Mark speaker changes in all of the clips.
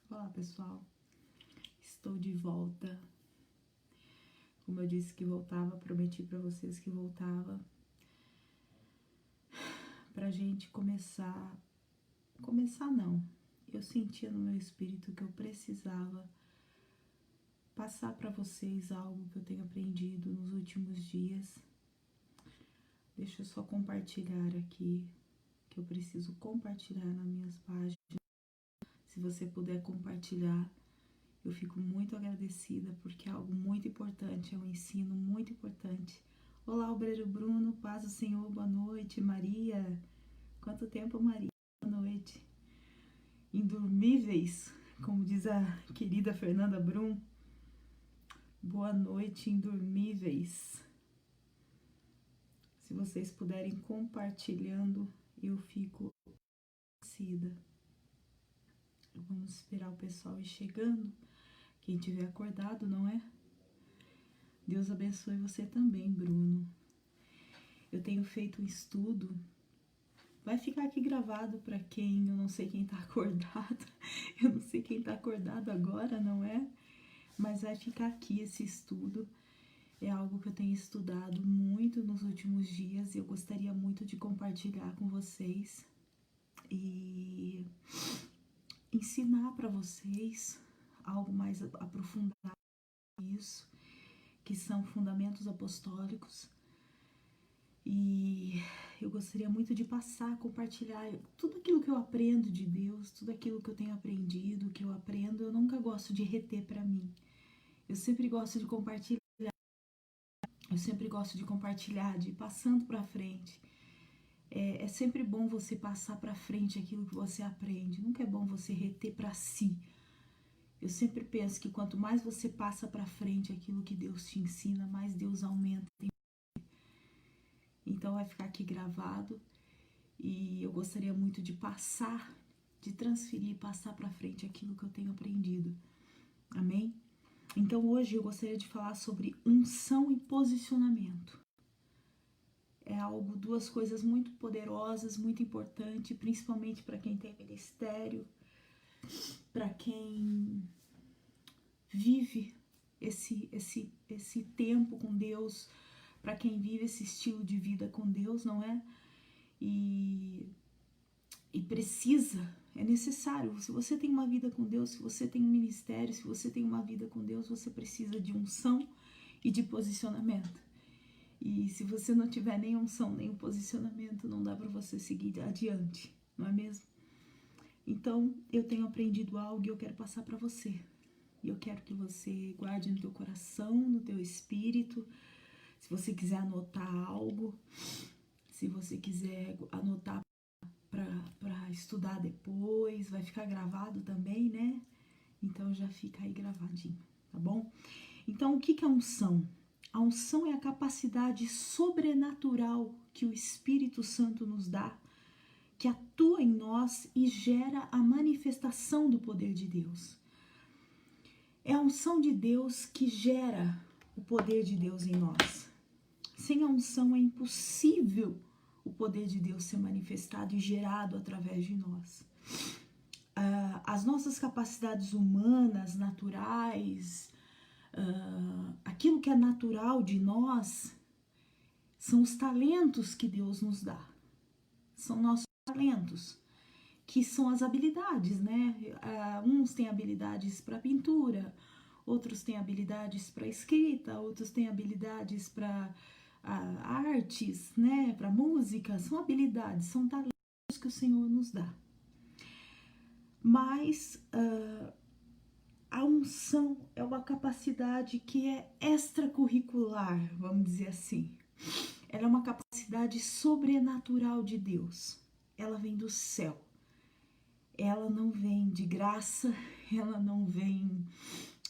Speaker 1: Olá, pessoal. Estou de volta. Como eu disse que voltava, prometi para vocês que voltava. Pra gente começar não. Eu sentia no meu espírito que eu precisava passar para vocês algo que eu tenho aprendido nos últimos dias. Deixa eu só compartilhar aqui, que eu preciso compartilhar nas minhas páginas. Se você puder compartilhar, eu fico muito agradecida, porque é algo muito importante, é um ensino muito importante. Olá, obreiro Bruno, paz do Senhor, boa noite. Maria, quanto tempo, Maria? Boa noite. Indormíveis, como diz a querida Fernanda Brum. Boa noite, indormíveis. Se vocês puderem compartilhando, eu fico agradecida. Vamos esperar o pessoal ir chegando. Quem tiver acordado, não é? Deus abençoe você também, Bruno. Eu tenho feito um estudo. Vai ficar aqui gravado para quem, eu não sei quem tá acordado. Eu não sei quem tá acordado agora, não é? Mas vai ficar aqui esse estudo. É algo que eu tenho estudado muito nos últimos dias e eu gostaria muito de compartilhar com vocês e ensinar para vocês algo mais aprofundado nisso, que são fundamentos apostólicos. E eu gostaria muito de passar, compartilhar tudo aquilo que eu aprendo de Deus, tudo aquilo que eu tenho aprendido, que eu aprendo. Eu nunca gosto de reter para mim. Eu sempre gosto de compartilhar. Eu sempre gosto de compartilhar, de ir passando para frente. É sempre bom você passar para frente aquilo que você aprende. Nunca é bom você reter para si. Eu sempre penso que quanto mais você passa para frente aquilo que Deus te ensina, mais Deus aumenta. Então vai ficar aqui gravado e eu gostaria muito de passar, de transferir, passar para frente aquilo que eu tenho aprendido. Amém? Então hoje eu gostaria de falar sobre unção e posicionamento. É algo, duas coisas muito poderosas, muito importantes, principalmente para quem tem ministério, para quem vive esse tempo com Deus, para quem vive esse estilo de vida com Deus, não é? E precisa, é necessário. Se você tem uma vida com Deus, se você tem um ministério, se você tem uma vida com Deus, você precisa de unção e de posicionamento. E se você não tiver nem unção, nem posicionamento, não dá para você seguir adiante, não é mesmo? Então, eu tenho aprendido algo e eu quero passar para você. E eu quero que você guarde no teu coração, no teu espírito. Se você quiser anotar algo, se você quiser anotar para estudar depois, vai ficar gravado também, né? Então já fica aí gravadinho, tá bom? Então o que é unção? A unção é a capacidade sobrenatural que o Espírito Santo nos dá, que atua em nós e gera a manifestação do poder de Deus. É a unção de Deus que gera o poder de Deus em nós. Sem a unção é impossível o poder de Deus ser manifestado e gerado através de nós. As nossas capacidades humanas, naturais, aquilo que é natural de nós, são os talentos que Deus nos dá. São nossos talentos, que são as habilidades, né? Uns têm habilidades para pintura, outros têm habilidades para escrita, outros têm habilidades para artes, né? Para música. São habilidades, são talentos que o Senhor nos dá. Mas a unção é uma capacidade que é extracurricular, vamos dizer assim. Ela é uma capacidade sobrenatural de Deus. Ela vem do céu. Ela não vem de graça, ela não vem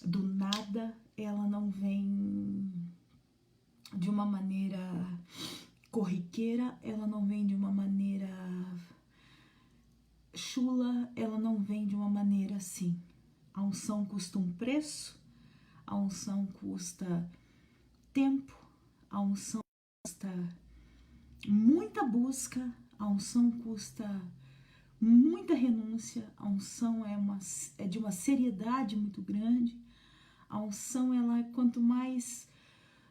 Speaker 1: do nada, ela não vem de uma maneira corriqueira, ela não vem de uma maneira chula, ela não vem de uma maneira assim. A unção custa um preço, a unção custa tempo, a unção custa muita busca, a unção custa muita renúncia. A unção é de uma seriedade muito grande. A unção, quanto mais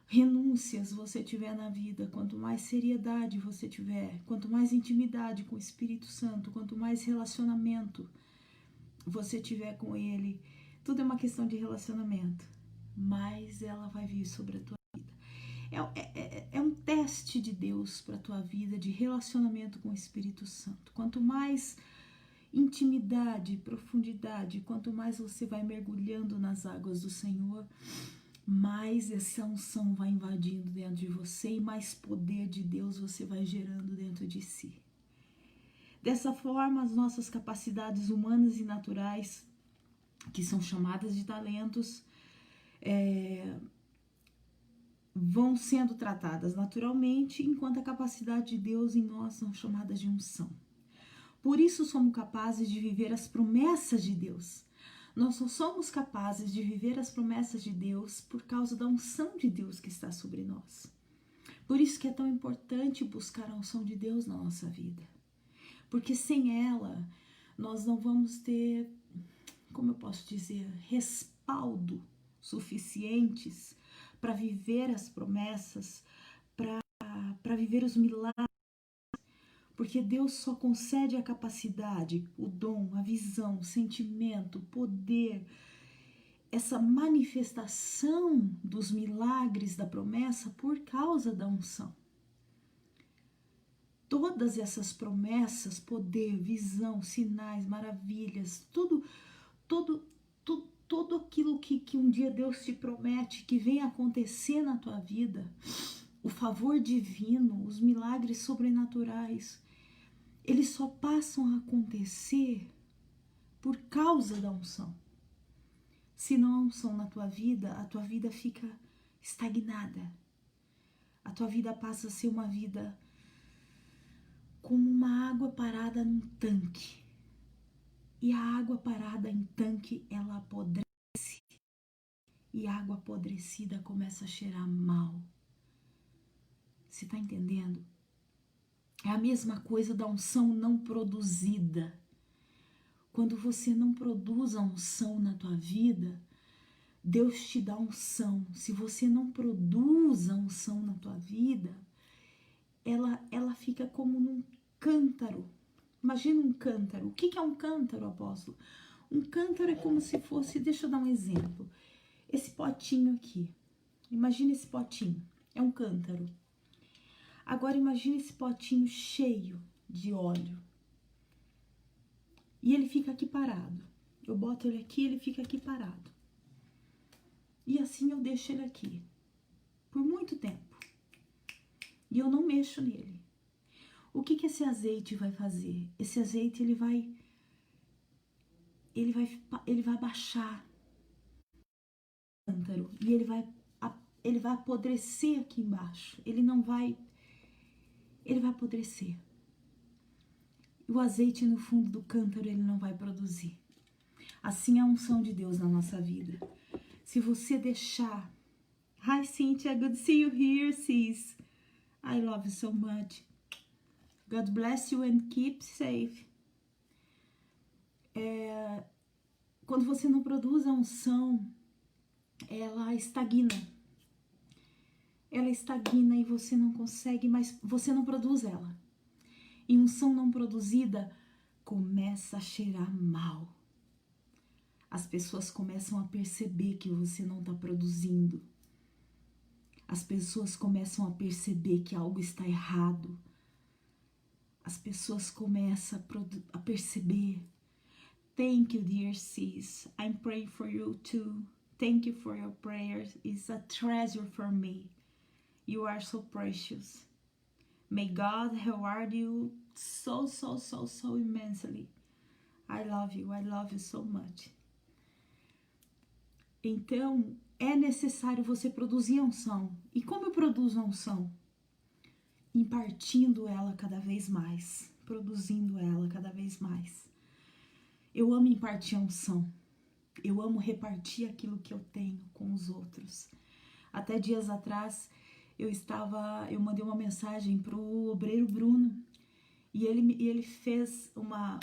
Speaker 1: renúncias você tiver na vida, quanto mais seriedade você tiver, quanto mais intimidade com o Espírito Santo, quanto mais relacionamento você tiver com Ele, tudo é uma questão de relacionamento, mas ela vai vir sobre a tua vida. É um teste de Deus para a tua vida, de relacionamento com o Espírito Santo. Quanto mais intimidade, profundidade, quanto mais você vai mergulhando nas águas do Senhor, mais essa unção vai invadindo dentro de você e mais poder de Deus você vai gerando dentro de si. Dessa forma, as nossas capacidades humanas e naturais, que são chamadas de talentos, vão sendo tratadas naturalmente, enquanto a capacidade de Deus em nós são chamadas de unção. Por isso somos capazes de viver as promessas de Deus. Nós só somos capazes de viver as promessas de Deus por causa da unção de Deus que está sobre nós. Por isso que é tão importante buscar a unção de Deus na nossa vida. Porque sem ela, nós não vamos ter, como eu posso dizer, respaldo suficientes para viver as promessas, para viver os milagres. Porque Deus só concede a capacidade, o dom, a visão, o sentimento, o poder, essa manifestação dos milagres da promessa por causa da unção. Todas essas promessas, poder, visão, sinais, maravilhas, tudo aquilo que um dia Deus te promete que vem acontecer na tua vida, o favor divino, os milagres sobrenaturais, eles só passam a acontecer por causa da unção. Se não há unção na tua vida, a tua vida fica estagnada. A tua vida passa a ser uma vida como uma água parada num tanque. E a água parada em tanque, ela apodrece. E a água apodrecida começa a cheirar mal. Você está entendendo? É a mesma coisa da unção não produzida. Quando você não produz a unção na tua vida, Deus te dá unção. Se você não produz a unção na tua vida, ela fica como num cântaro. Imagina um cântaro. O que é um cântaro, apóstolo? Um cântaro é como se fosse, deixa eu dar um exemplo. Esse potinho aqui. Imagina esse potinho. É um cântaro. Agora imagine esse potinho cheio de óleo. E ele fica aqui parado. Eu boto ele aqui, ele fica aqui parado. E assim eu deixo ele aqui por muito tempo. E eu não mexo nele. O que esse azeite vai fazer? Esse azeite ele vai baixar o cântaro e ele vai apodrecer aqui embaixo. Ele vai apodrecer. O azeite no fundo do cântaro ele não vai produzir. Assim é a unção de Deus na nossa vida. Se você deixar... Hi, Cynthia, good to see you here, sis. I love you so much. God bless you and keep safe. Quando você não produz a unção, ela estagna. Ela estagna e você não consegue, mas você não produz ela. E unção não produzida começa a cheirar mal. As pessoas começam a perceber que você não está produzindo. As pessoas começam a perceber que algo está errado. As pessoas começam a perceber. Thank you, dear sis. I'm praying for you too. Thank you for your prayers. It's a treasure for me. You are so precious. May God reward you so immensely. I love you so much. Então, é necessário você produzir a unção. E como eu produzo a unção? Impartindo ela cada vez mais. Produzindo ela cada vez mais. Eu amo impartir a unção. Eu amo repartir aquilo que eu tenho com os outros. Até dias atrás, eu mandei uma mensagem pro obreiro Bruno. E ele fez uma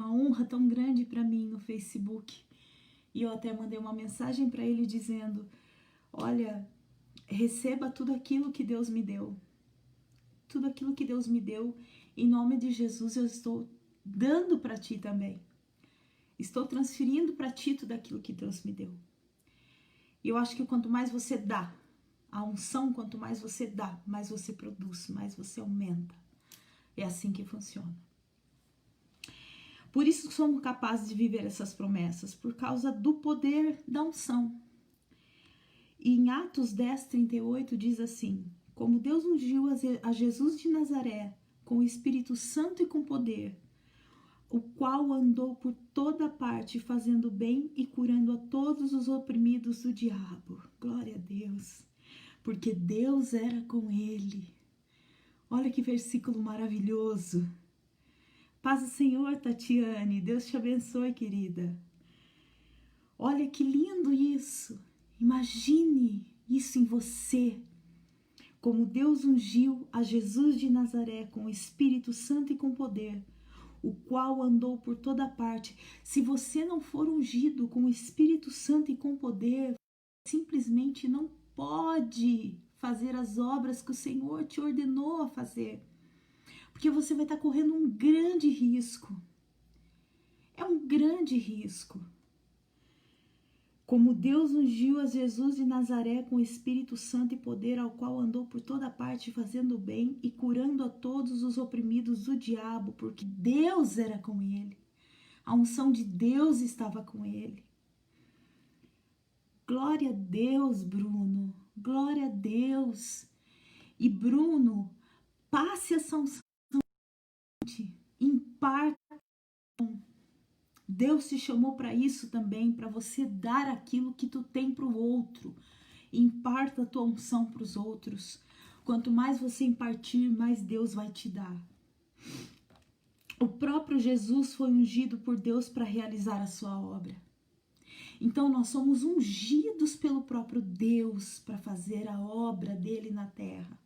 Speaker 1: honra tão grande para mim no Facebook. E eu até mandei uma mensagem para ele dizendo: olha, receba tudo aquilo que Deus me deu. Tudo aquilo que Deus me deu, em nome de Jesus, eu estou dando para ti também. Estou transferindo para ti tudo aquilo que Deus me deu. E eu acho que quanto mais você dá, a unção, quanto mais você dá, mais você produz, mais você aumenta. É assim que funciona. Por isso somos capazes de viver essas promessas, por causa do poder da unção. E em Atos 10:38 diz assim: como Deus ungiu a Jesus de Nazaré com o Espírito Santo e com poder, o qual andou por toda parte fazendo bem e curando a todos os oprimidos do diabo. Glória a Deus, porque Deus era com ele. Olha que versículo maravilhoso. Paz do Senhor, Tatiane. Deus te abençoe, querida. Olha que lindo isso. Imagine isso em você. Como Deus ungiu a Jesus de Nazaré com o Espírito Santo e com poder, o qual andou por toda parte. Se você não for ungido com o Espírito Santo e com poder, simplesmente não pode fazer as obras que o Senhor te ordenou a fazer. Porque você vai estar correndo um grande risco. É um grande risco. Como Deus ungiu a Jesus de Nazaré com o Espírito Santo e poder, ao qual andou por toda parte fazendo bem e curando a todos os oprimidos do diabo, porque Deus era com ele. A unção de Deus estava com ele. Glória a Deus, Bruno. Glória a Deus. E Bruno, passe essa unção em parte. Deus te chamou para isso também, para você dar aquilo que tu tem para o outro. Imparta a tua unção para os outros. Quanto mais você impartir, mais Deus vai te dar. O próprio Jesus foi ungido por Deus para realizar a sua obra. Então nós somos ungidos pelo próprio Deus para fazer a obra dele na terra.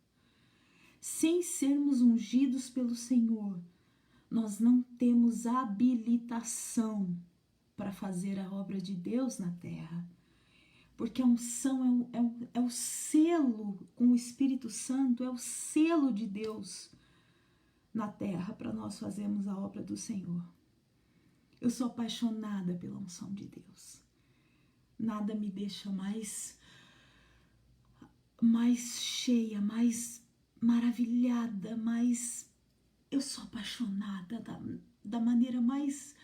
Speaker 1: Sem sermos ungidos pelo Senhor, nós não temos habilitação para fazer a obra de Deus na terra. Porque a unção é o selo com o Espírito Santo, é o selo de Deus na terra para nós fazermos a obra do Senhor. Eu sou apaixonada pela unção de Deus. Nada me deixa mais cheia, mais maravilhada, mais... Eu sou apaixonada da maneira mais...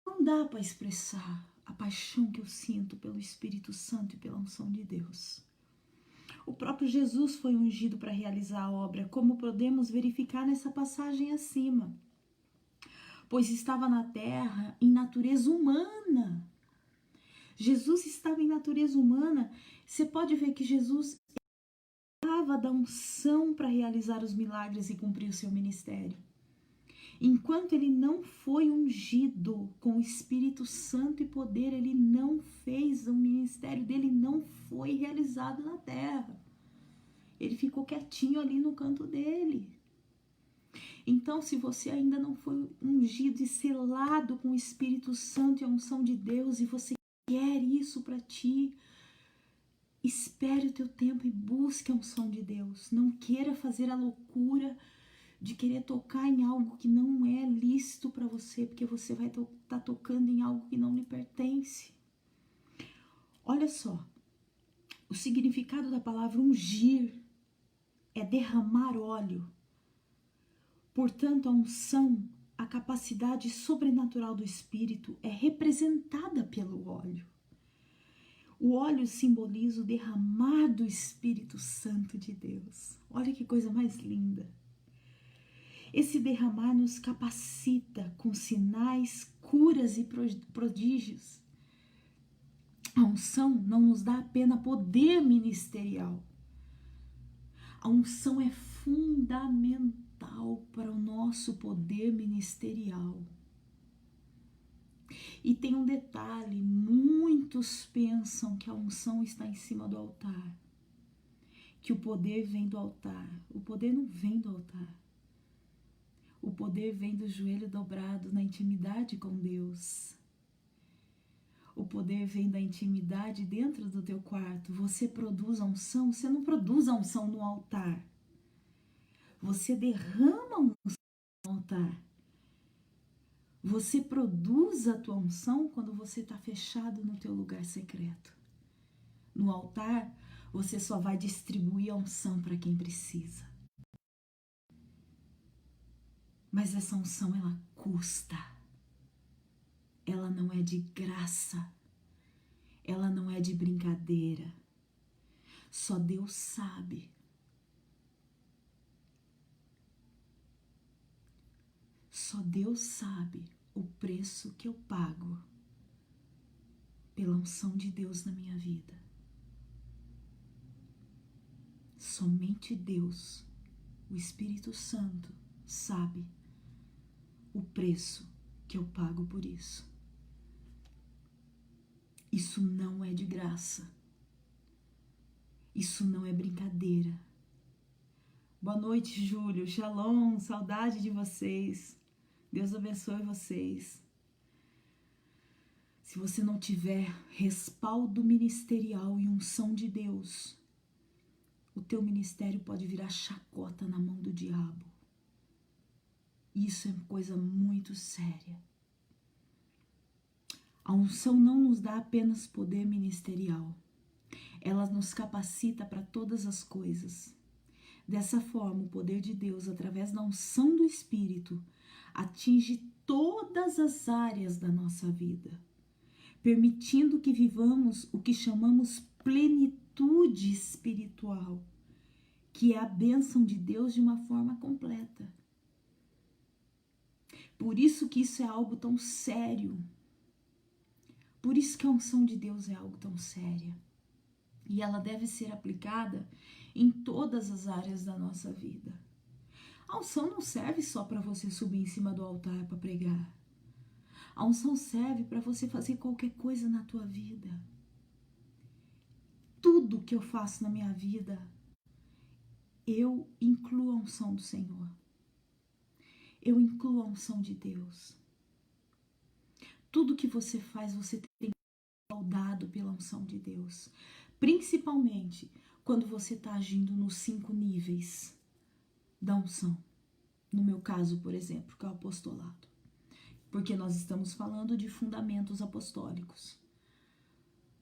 Speaker 1: Não dá para expressar a paixão que eu sinto pelo Espírito Santo e pela unção de Deus. O próprio Jesus foi ungido para realizar a obra, como podemos verificar nessa passagem acima. Pois estava na terra em natureza humana. Jesus estava em natureza humana. Você pode ver que Jesus estava da unção para realizar os milagres e cumprir o seu ministério. Enquanto ele não foi ungido com o Espírito Santo e poder, ele não fez, o ministério dele não foi realizado na terra. Ele ficou quietinho ali no canto dele. Então, se você ainda não foi ungido e selado com o Espírito Santo e a unção de Deus, e você quer isso para ti, espere o teu tempo e busque a unção de Deus. Não queira fazer a loucura de querer tocar em algo que não é lícito para você, porque você vai estar tocando em algo que não lhe pertence. Olha só, o significado da palavra ungir é derramar óleo. Portanto, a unção, a capacidade sobrenatural do Espírito é representada pelo óleo. O óleo simboliza o derramar do Espírito Santo de Deus. Olha que coisa mais linda. Esse derramar nos capacita com sinais, curas e prodígios. A unção não nos dá apenas poder ministerial. A unção é fundamental para o nosso poder ministerial. E tem um detalhe, muitos pensam que a unção está em cima do altar, que o poder vem do altar. O poder não vem do altar. O poder vem do joelho dobrado na intimidade com Deus. O poder vem da intimidade dentro do teu quarto. Você produz a unção, você não produz a unção no altar. Você derrama a unção no altar. Você produz a tua unção quando você está fechado no teu lugar secreto. No altar, você só vai distribuir a unção para quem precisa. Mas essa unção, ela custa. Ela não é de graça. Ela não é de brincadeira. Só Deus sabe. Só Deus sabe o preço que eu pago pela unção de Deus na minha vida. Somente Deus, o Espírito Santo, sabe o preço que eu pago por isso. Isso não é de graça. Isso não é brincadeira. Boa noite, Júlio. Shalom, saudade de vocês. Deus abençoe vocês. Se você não tiver respaldo ministerial e unção de Deus, o teu ministério pode virar chacota na mão do diabo. Isso é coisa muito séria. A unção não nos dá apenas poder ministerial. Ela nos capacita para todas as coisas. Dessa forma, o poder de Deus, através da unção do Espírito, atinge todas as áreas da nossa vida, permitindo que vivamos o que chamamos plenitude espiritual, que é a bênção de Deus de uma forma completa. Por isso que isso é algo tão sério. Por isso que a unção de Deus é algo tão séria. E ela deve ser aplicada em todas as áreas da nossa vida. A unção não serve só para você subir em cima do altar para pregar. A unção serve para você fazer qualquer coisa na tua vida. Tudo que eu faço na minha vida, eu incluo a unção do Senhor. Eu incluo a unção de Deus. Tudo que você faz, você tem que ser respaldado pela unção de Deus. Principalmente quando você está agindo nos 5 níveis da unção. No meu caso, por exemplo, que é o apostolado. Porque nós estamos falando de fundamentos apostólicos.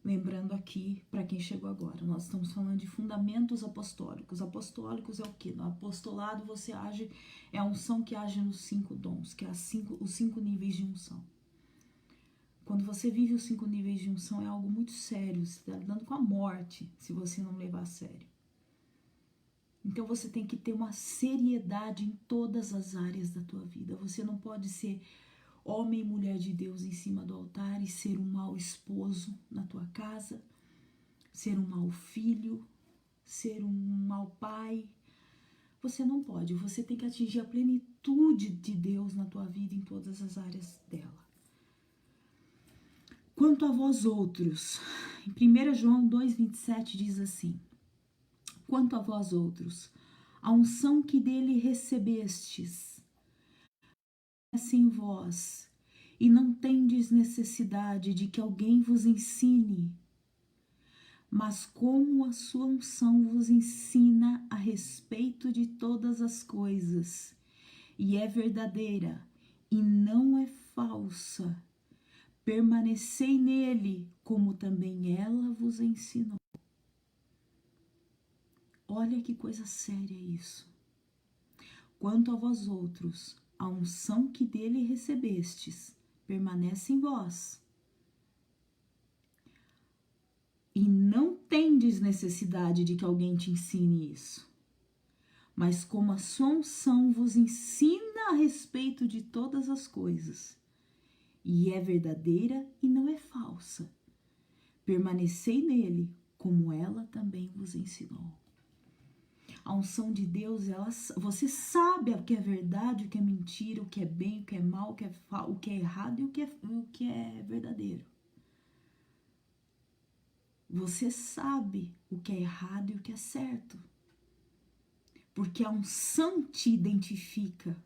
Speaker 1: Lembrando aqui, para quem chegou agora, nós estamos falando de fundamentos apostólicos. Apostólicos é o quê? No apostolado você age, é a unção que age nos 5 dons, que é os 5 níveis de unção. Quando você vive os 5 níveis de unção, é algo muito sério. Você está lidando com a morte, se você não levar a sério. Então você tem que ter uma seriedade em todas as áreas da tua vida. Você não pode ser homem e mulher de Deus em cima do altar e ser um mau esposo na tua casa, ser um mau filho, ser um mau pai. Você não pode. Você tem que atingir a plenitude de Deus na tua vida em todas as áreas dela. Quanto a vós outros, em 1 João 2,27 diz assim: quanto a vós outros, a unção que dele recebestes, permanece em vós, e não tendes necessidade de que alguém vos ensine, mas como a sua unção vos ensina a respeito de todas as coisas, e é verdadeira, e não é falsa, permanecei nele, como também ela vos ensinou. Olha que coisa séria isso. Quanto a vós outros, a unção que dele recebestes permanece em vós, e não tendes necessidade de que alguém te ensine isso, mas como a sua unção vos ensina a respeito de todas as coisas, e é verdadeira e não é falsa, permanecei nele, como ela também vos ensinou. A unção de Deus, você sabe o que é verdade, o que é mentira, o que é bem, o que é mal, o que é errado e o que é verdadeiro. Você sabe o que é errado e o que é certo. Porque a unção te identifica.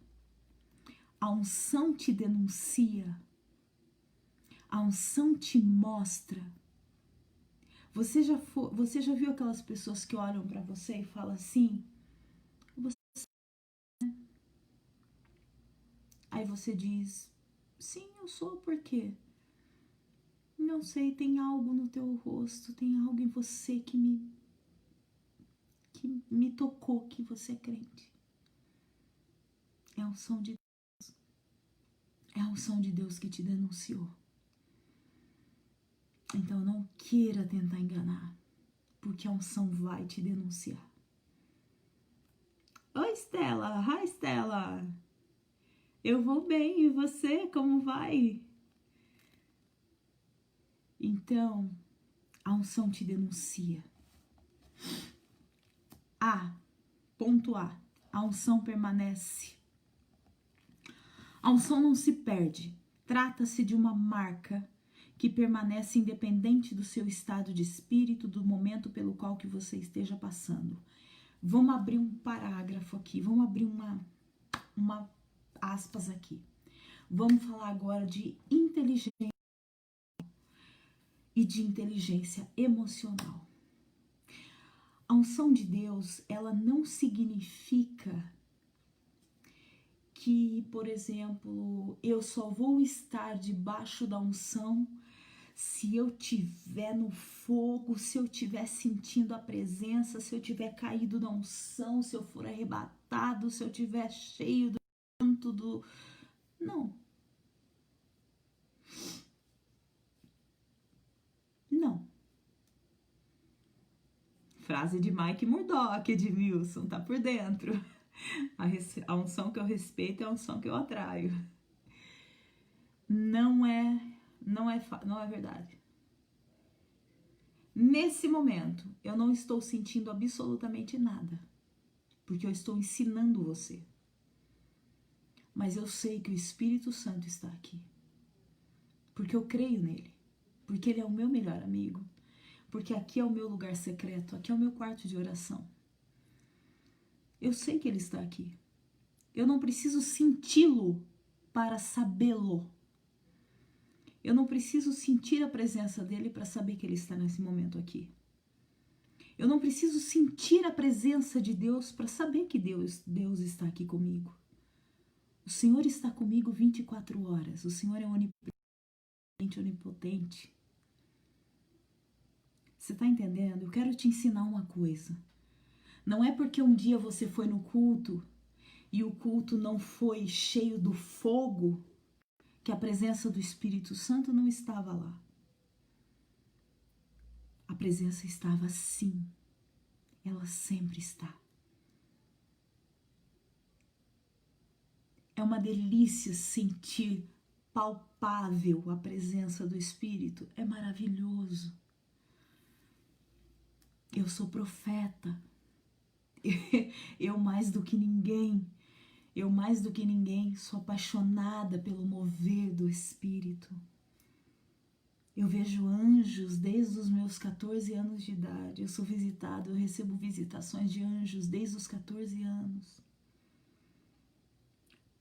Speaker 1: A unção te denuncia. A unção te mostra. Você já viu aquelas pessoas que olham para você e falam assim? Aí você diz, sim, eu sou, por quê? Não sei, tem algo no teu rosto, tem algo em você que me tocou que você é crente. É a unção de Deus. É a unção de Deus que te denunciou. Então não queira tentar enganar, porque a unção vai te denunciar. Oi, Estela! Hi, Estela! Eu vou bem, e você? Como vai? Então, a unção te denuncia. Ponto A. A unção permanece. A unção não se perde. Trata-se de uma marca que permanece independente do seu estado de espírito, do momento pelo qual que você esteja passando. Vamos abrir um parágrafo aqui, vamos abrir uma aspas aqui. Vamos falar agora de inteligência e de inteligência emocional. A unção de Deus, ela não significa que, por exemplo, eu só vou estar debaixo da unção se eu tiver no fogo, se eu tiver sentindo a presença, se eu tiver caído da unção, se eu for arrebatado, se eu tiver cheio do santo do... Não. Não. Frase de Mike Murdock, Edmilson, tá por dentro. A unção que eu respeito é a unção que eu atraio. Não é verdade. Nesse momento, eu não estou sentindo absolutamente nada, porque eu estou ensinando você. Mas eu sei que o Espírito Santo está aqui, porque eu creio nele, porque ele é o meu melhor amigo, porque aqui é o meu lugar secreto, aqui é o meu quarto de oração. Eu sei que ele está aqui. Eu não preciso senti-lo para sabê-lo. Eu não preciso sentir a presença dele para saber que ele está nesse momento aqui. Eu não preciso sentir a presença de Deus para saber que Deus está aqui comigo. O Senhor está comigo 24 horas. O Senhor é onipotente. Você está entendendo? Eu quero te ensinar uma coisa. Não é porque um dia você foi no culto e o culto não foi cheio do fogo que a presença do Espírito Santo não estava lá. A presença estava sim. Ela sempre está. É uma delícia sentir palpável a presença do Espírito. É maravilhoso. Eu sou profeta. Eu mais do que ninguém sou apaixonada pelo mover do Espírito. Eu vejo anjos desde os meus 14 anos de idade. Eu sou visitada, eu recebo visitações de anjos desde os 14 anos.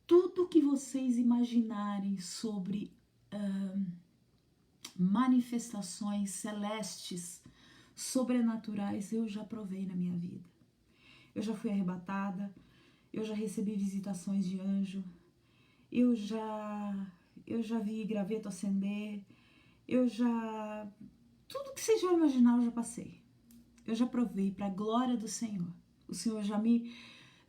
Speaker 1: Tudo que vocês imaginarem sobre manifestações celestes, sobrenaturais, eu já provei na minha vida. Eu já fui arrebatada, eu já recebi visitações de anjo, eu já vi graveto acender, tudo que vocês já imaginaram eu já passei. Eu já provei para a glória do Senhor. O Senhor já me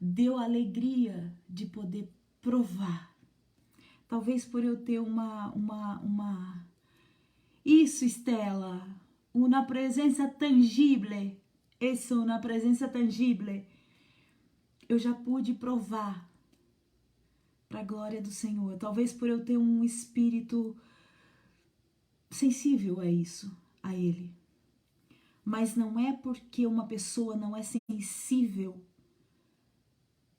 Speaker 1: deu a alegria de poder provar. Talvez por eu ter Isso, Estela, uma presença tangível. Isso, uma presença tangível. Eu já pude provar para a glória do Senhor. Talvez por eu ter um espírito sensível a isso, a Ele. Mas não é porque uma pessoa não é sensível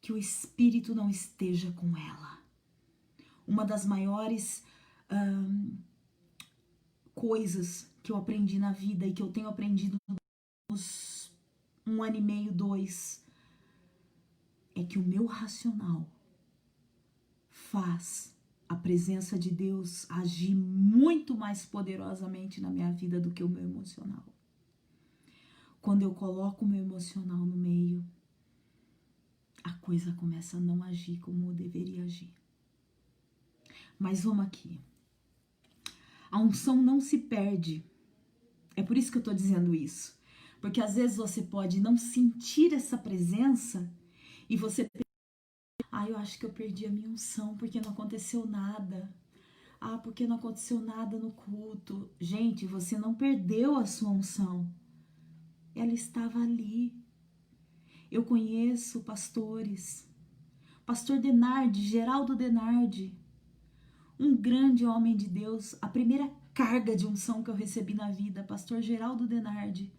Speaker 1: que o Espírito não esteja com ela. Uma das maiores coisas que eu aprendi na vida e que eu tenho aprendido nos 1 ano e meio, 2, é que o meu racional faz a presença de Deus agir muito mais poderosamente na minha vida do que o meu emocional. Quando eu coloco o meu emocional no meio, a coisa começa a não agir como eu deveria agir. Mas vamos aqui. A unção não se perde. É por isso que eu tô dizendo isso. Porque às vezes você pode não sentir essa presença e você eu acho que eu perdi a minha unção porque não aconteceu nada. Porque não aconteceu nada no culto. Gente, você não perdeu a sua unção. Ela estava ali. Eu conheço pastores. Pastor Denardi, Geraldo Denardi, um grande homem de Deus. A primeira carga de unção que eu recebi na vida, pastor Geraldo Denardi.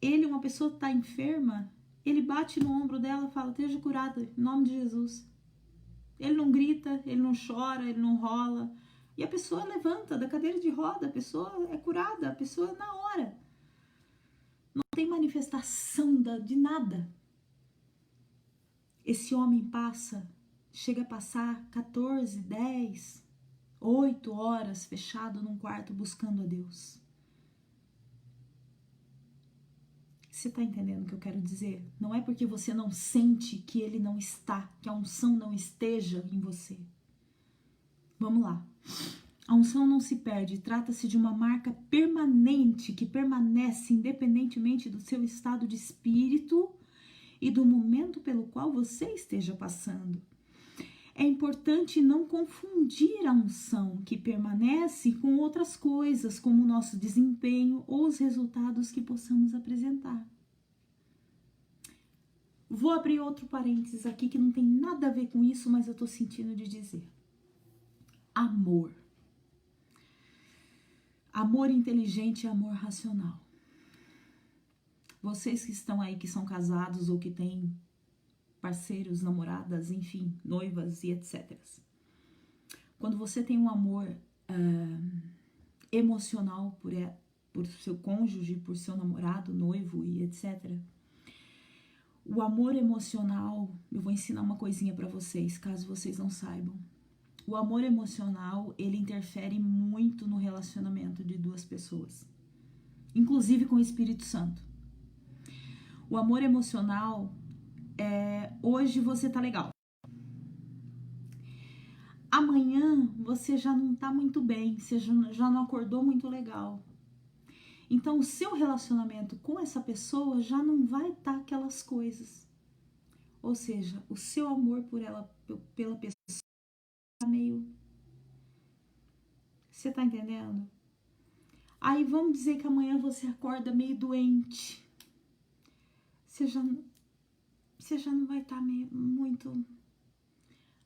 Speaker 1: Ele, uma pessoa que está enferma, ele bate no ombro dela e fala, esteja curada, em nome de Jesus. Ele não grita, ele não chora, ele não rola. E a pessoa levanta da cadeira de roda, a pessoa é curada, a pessoa na hora. Não tem manifestação de nada. Esse homem chega a passar 14, 10, 8 horas fechado num quarto buscando a Deus. Você tá entendendo o que eu quero dizer? Não é porque você não sente que ele não está, que a unção não esteja em você. Vamos lá. A unção não se perde, trata-se de uma marca permanente que permanece independentemente do seu estado de espírito e do momento pelo qual você esteja passando. É importante não confundir a unção que permanece com outras coisas, como o nosso desempenho ou os resultados que possamos apresentar. Vou abrir outro parênteses aqui que não tem nada a ver com isso, mas eu tô sentindo de dizer. Amor. Amor inteligente e amor racional. Vocês que estão aí, que são casados ou que têm parceiros, namoradas, enfim, noivas e etc. Quando você tem um amor emocional por seu cônjuge, por seu namorado, noivo e etc. O amor emocional, eu vou ensinar uma coisinha para vocês, caso vocês não saibam. O amor emocional, ele interfere muito no relacionamento de duas pessoas, inclusive com o Espírito Santo. O amor emocional hoje você tá legal. Amanhã você já não tá muito bem, você já não acordou muito legal. Então o seu relacionamento com essa pessoa já não vai estar aquelas coisas. Ou seja, o seu amor pela pessoa tá meio... Você tá entendendo? Aí vamos dizer que amanhã você acorda meio doente. Você já não vai estar muito...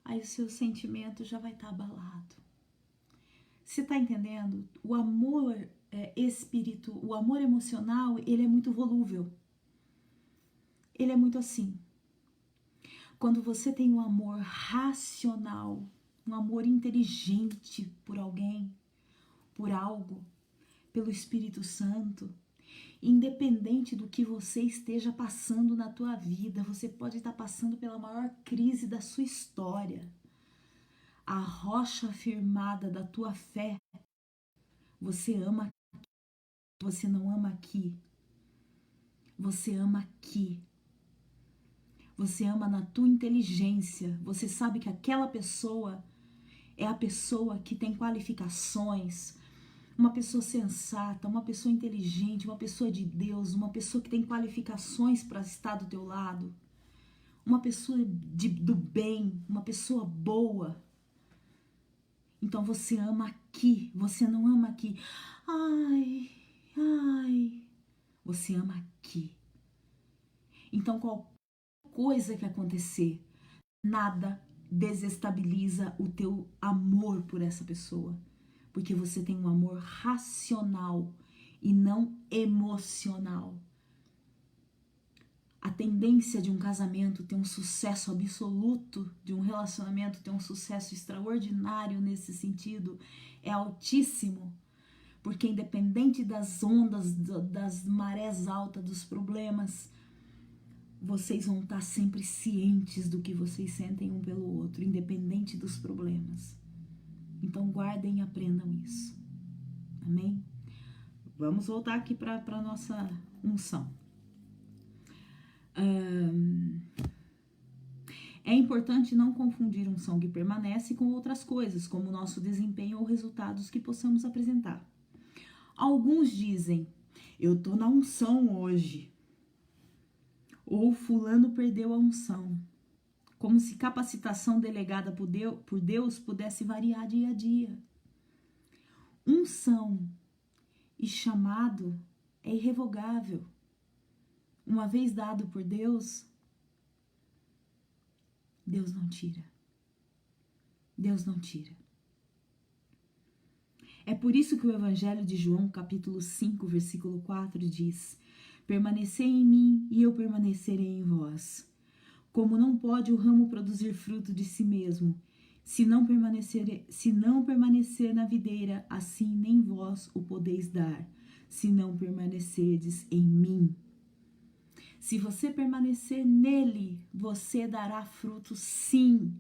Speaker 1: Aí o seu sentimento já vai estar abalado. Você tá entendendo? O amor o amor emocional, ele é muito volúvel. Ele é muito assim. Quando você tem um amor racional, um amor inteligente por alguém, por algo, pelo Espírito Santo, independente do que você esteja passando na tua vida, você pode estar passando pela maior crise da sua história. A rocha firmada da tua fé, você ama aqui, você não ama aqui. Você ama aqui. Você ama na tua inteligência. Você sabe que aquela pessoa é a pessoa que tem qualificações, uma pessoa sensata, uma pessoa inteligente, uma pessoa de Deus, uma pessoa que tem qualificações para estar do teu lado, uma pessoa do bem, uma pessoa boa. Então você ama aqui, você não ama aqui. Ai. Você ama aqui. Então qualquer coisa que acontecer, nada desestabiliza o teu amor por essa pessoa. Porque você tem um amor racional e não emocional. A tendência de um casamento ter um sucesso absoluto, de um relacionamento ter um sucesso extraordinário nesse sentido, é altíssimo, porque independente das ondas, das marés altas, dos problemas, vocês vão estar sempre cientes do que vocês sentem um pelo outro, independente dos problemas. Então guardem e aprendam isso. Amém? Vamos voltar aqui para a nossa unção. É importante não confundir unção que permanece com outras coisas, como o nosso desempenho ou resultados que possamos apresentar. Alguns dizem, eu tô na unção hoje, ou fulano perdeu a unção, como se capacitação delegada por Deus pudesse variar dia a dia. Unção e chamado é irrevogável. Uma vez dado por Deus, Deus não tira. Deus não tira. É por isso que o Evangelho de João, capítulo 5, versículo 4, diz: permanecei em mim e eu permanecerei em vós. Como não pode o ramo produzir fruto de si mesmo, se não permanecer na videira, assim nem vós o podeis dar, se não permanecerdes em mim. Se você permanecer nele, você dará fruto sim.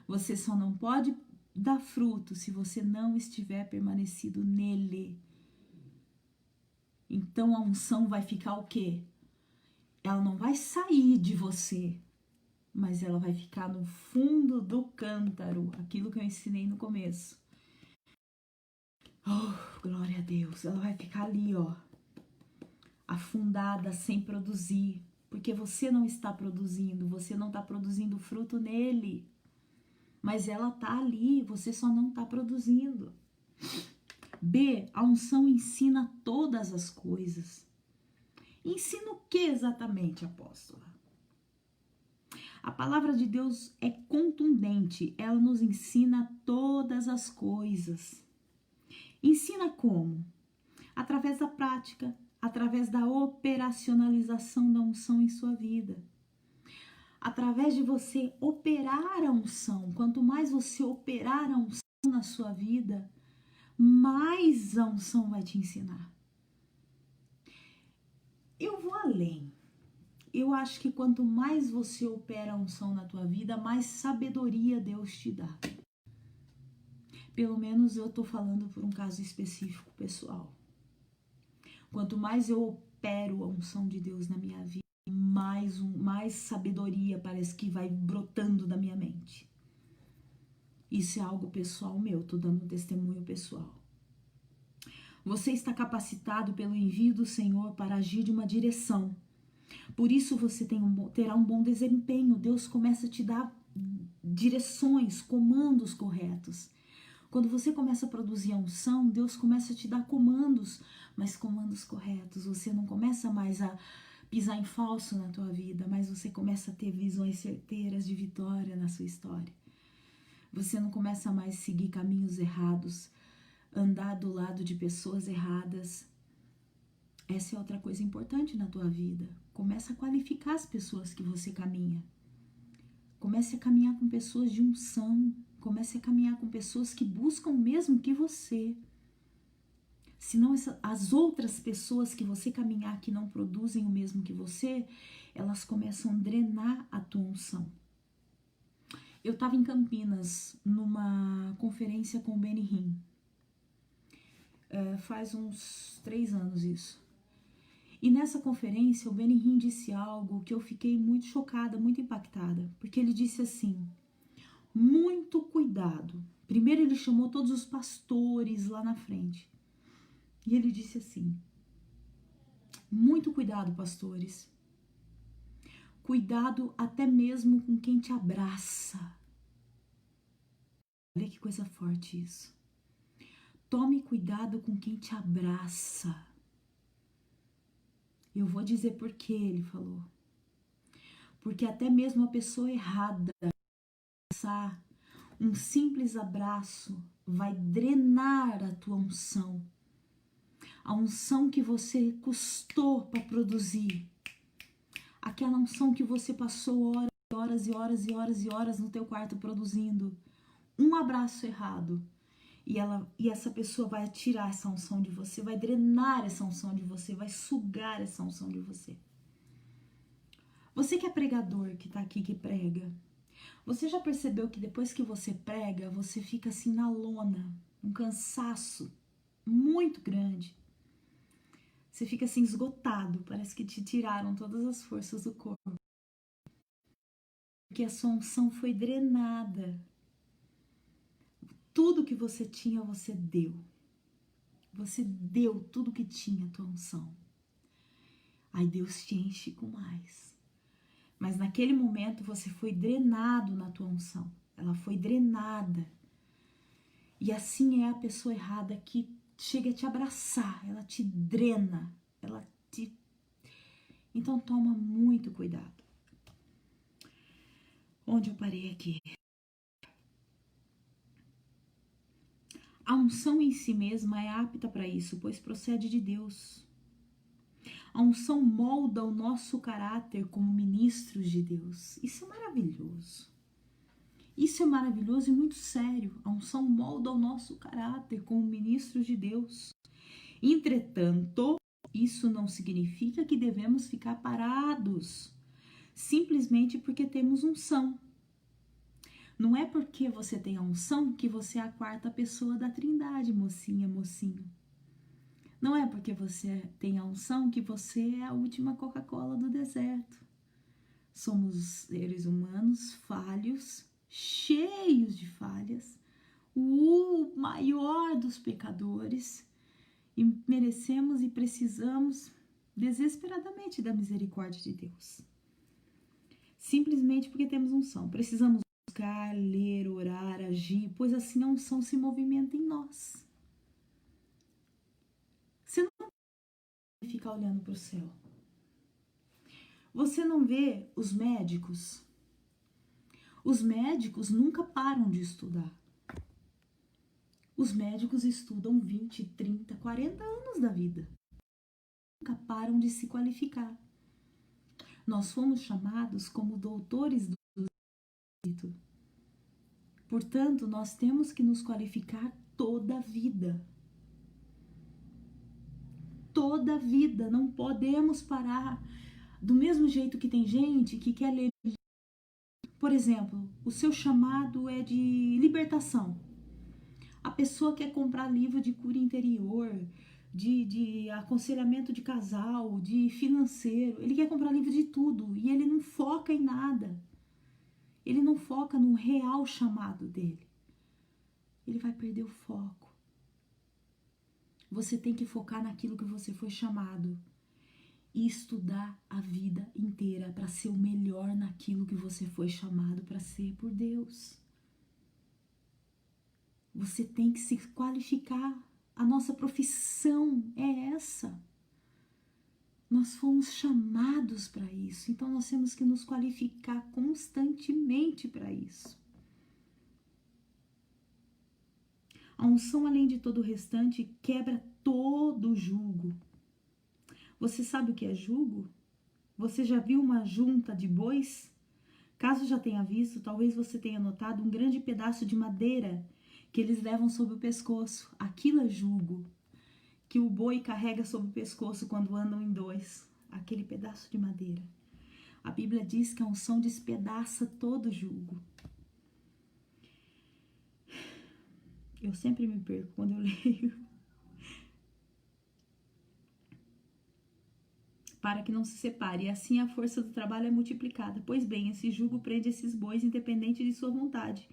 Speaker 1: Você só não pode dar fruto se você não estiver permanecido nele. Então a unção vai ficar o quê? Ela não vai sair de você, mas ela vai ficar no fundo do cântaro, aquilo que eu ensinei no começo. Oh, glória a Deus. Ela vai ficar ali, ó, afundada, sem produzir, porque você não está produzindo, você não está produzindo fruto nele, mas ela tá ali, você só não está produzindo. B, a unção ensina todas as coisas. Ensina o que exatamente, apóstola? A palavra de Deus é contundente, ela nos ensina todas as coisas. Ensina como? Através da prática, através da operacionalização da unção em sua vida. Através de você operar a unção. Quanto mais você operar a unção na sua vida, mais a unção vai te ensinar. Eu vou além. Eu acho que quanto mais você opera a unção na tua vida, mais sabedoria Deus te dá. Pelo menos eu tô falando por um caso específico pessoal. Quanto mais eu opero a unção de Deus na minha vida, mais sabedoria parece que vai brotando da minha mente. Isso é algo pessoal meu, tô dando um testemunho pessoal. Você está capacitado pelo envio do Senhor para agir de uma direção. Por isso você terá um bom desempenho. Deus começa a te dar direções, comandos corretos. Quando você começa a produzir a unção, Deus começa a te dar comandos, mas comandos corretos. Você não começa mais a pisar em falso na tua vida, mas você começa a ter visões certeiras de vitória na sua história. Você não começa mais a seguir caminhos errados, andar do lado de pessoas erradas. Essa é outra coisa importante na tua vida. Começa a qualificar as pessoas que você caminha. Comece a caminhar com pessoas de unção. Comece a caminhar com pessoas que buscam o mesmo que você. Senão as outras pessoas que você caminhar que não produzem o mesmo que você, elas começam a drenar a tua unção. Eu estava em Campinas numa conferência com o Benny Hinn. Faz uns 3 anos isso. E nessa conferência o Benny Hinn disse algo que eu fiquei muito chocada, muito impactada. Porque ele disse assim, muito cuidado. Primeiro ele chamou todos os pastores lá na frente. E ele disse assim, muito cuidado, pastores. Cuidado até mesmo com quem te abraça. Olha que coisa forte isso. Tome cuidado com quem te abraça. Eu vou dizer por que ele falou. Porque até mesmo a pessoa errada, um simples abraço vai drenar a tua unção. A unção que você custou para produzir. Aquela unção que você passou horas e horas e horas e horas no teu quarto produzindo. Um abraço errado. E essa pessoa vai tirar essa unção de você, vai drenar essa unção de você, vai sugar essa unção de você. Você que é pregador, que tá aqui, que prega, você já percebeu que depois que você prega, você fica assim na lona, um cansaço muito grande. Você fica assim esgotado, parece que te tiraram todas as forças do corpo. Porque a sua unção foi drenada. Tudo que você tinha, você deu. Você deu tudo que tinha a tua unção. Aí Deus te enche com mais. Mas naquele momento você foi drenado na tua unção. Ela foi drenada. E assim é a pessoa errada que chega a te abraçar. Ela te drena. Então toma muito cuidado. Onde eu parei aqui? A unção em si mesma é apta para isso, pois procede de Deus. A unção molda o nosso caráter como ministros de Deus. Isso é maravilhoso. Isso é maravilhoso e muito sério. A unção molda o nosso caráter como ministros de Deus. Entretanto, isso não significa que devemos ficar parados, simplesmente porque temos unção. Não é porque você tem a unção que você é a quarta pessoa da Trindade, mocinha, mocinho. Não é porque você tem a unção que você é a última Coca-Cola do deserto. Somos seres humanos falhos, cheios de falhas, o maior dos pecadores, e merecemos e precisamos desesperadamente da misericórdia de Deus. Simplesmente porque temos unção. Precisamos buscar, ler, orar, agir, pois assim a unção se movimenta em nós. Você não pode ficar olhando para o céu. Você não vê os médicos? Os médicos nunca param de estudar. Os médicos estudam 20, 30, 40 anos da vida. Nunca param de se qualificar. Nós fomos chamados como doutores do Espírito. Portanto, nós temos que nos qualificar toda a vida. Toda a vida. Não podemos parar. Do mesmo jeito que tem gente que quer ler. Por exemplo, o seu chamado é de libertação. A pessoa quer comprar livro de cura interior, de aconselhamento de casal, de financeiro. Ele quer comprar livro de tudo e ele não foca em nada. Ele não foca no real chamado dele. Ele vai perder o foco. Você tem que focar naquilo que você foi chamado e estudar a vida inteira para ser o melhor naquilo que você foi chamado para ser por Deus. Você tem que se qualificar. A nossa profissão é essa. Nós fomos chamados para isso, então nós temos que nos qualificar constantemente para isso. A unção, além de todo o restante, quebra todo o jugo. Você sabe o que é jugo? Você já viu uma junta de bois? Caso já tenha visto, talvez você tenha notado um grande pedaço de madeira que eles levam sobre o pescoço. Aquilo é jugo, que o boi carrega sobre o pescoço quando andam em dois. Aquele pedaço de madeira. A Bíblia diz que a unção despedaça todo o jugo. Eu sempre me perco quando eu leio. Para que não se separe, e assim a força do trabalho é multiplicada. Pois bem, esse jugo prende esses bois independente de sua vontade,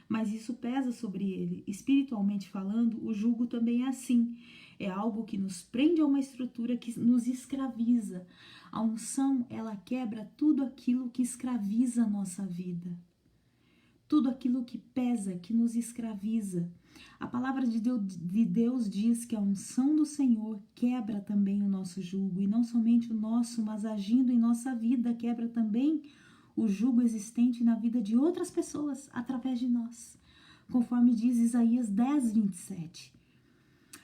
Speaker 1: mas isso pesa sobre ele. Espiritualmente falando, o jugo também é assim. É algo que nos prende a uma estrutura que nos escraviza. A unção, ela quebra tudo aquilo que escraviza a nossa vida. Tudo aquilo que pesa, que nos escraviza. A palavra de Deus diz que a unção do Senhor quebra também o nosso jugo. E não somente o nosso, mas agindo em nossa vida, quebra também o jugo existente na vida de outras pessoas através de nós. Conforme diz Isaías 10, 27.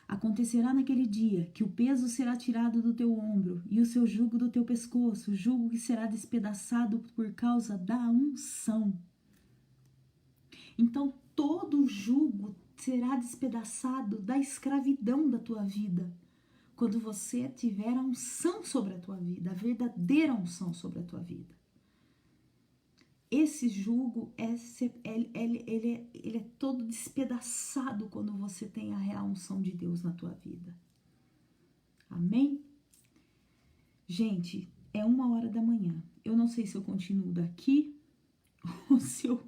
Speaker 1: Acontecerá naquele dia que o peso será tirado do teu ombro e o seu jugo do teu pescoço, o jugo que será despedaçado por causa da unção. Então, todo jugo será despedaçado da escravidão da tua vida. Quando você tiver a unção sobre a tua vida, a verdadeira unção sobre a tua vida. Esse jugo, ele é todo despedaçado quando você tem a real unção de Deus na tua vida. Amém? Gente, é 1h Eu não sei se eu continuo daqui ou se eu...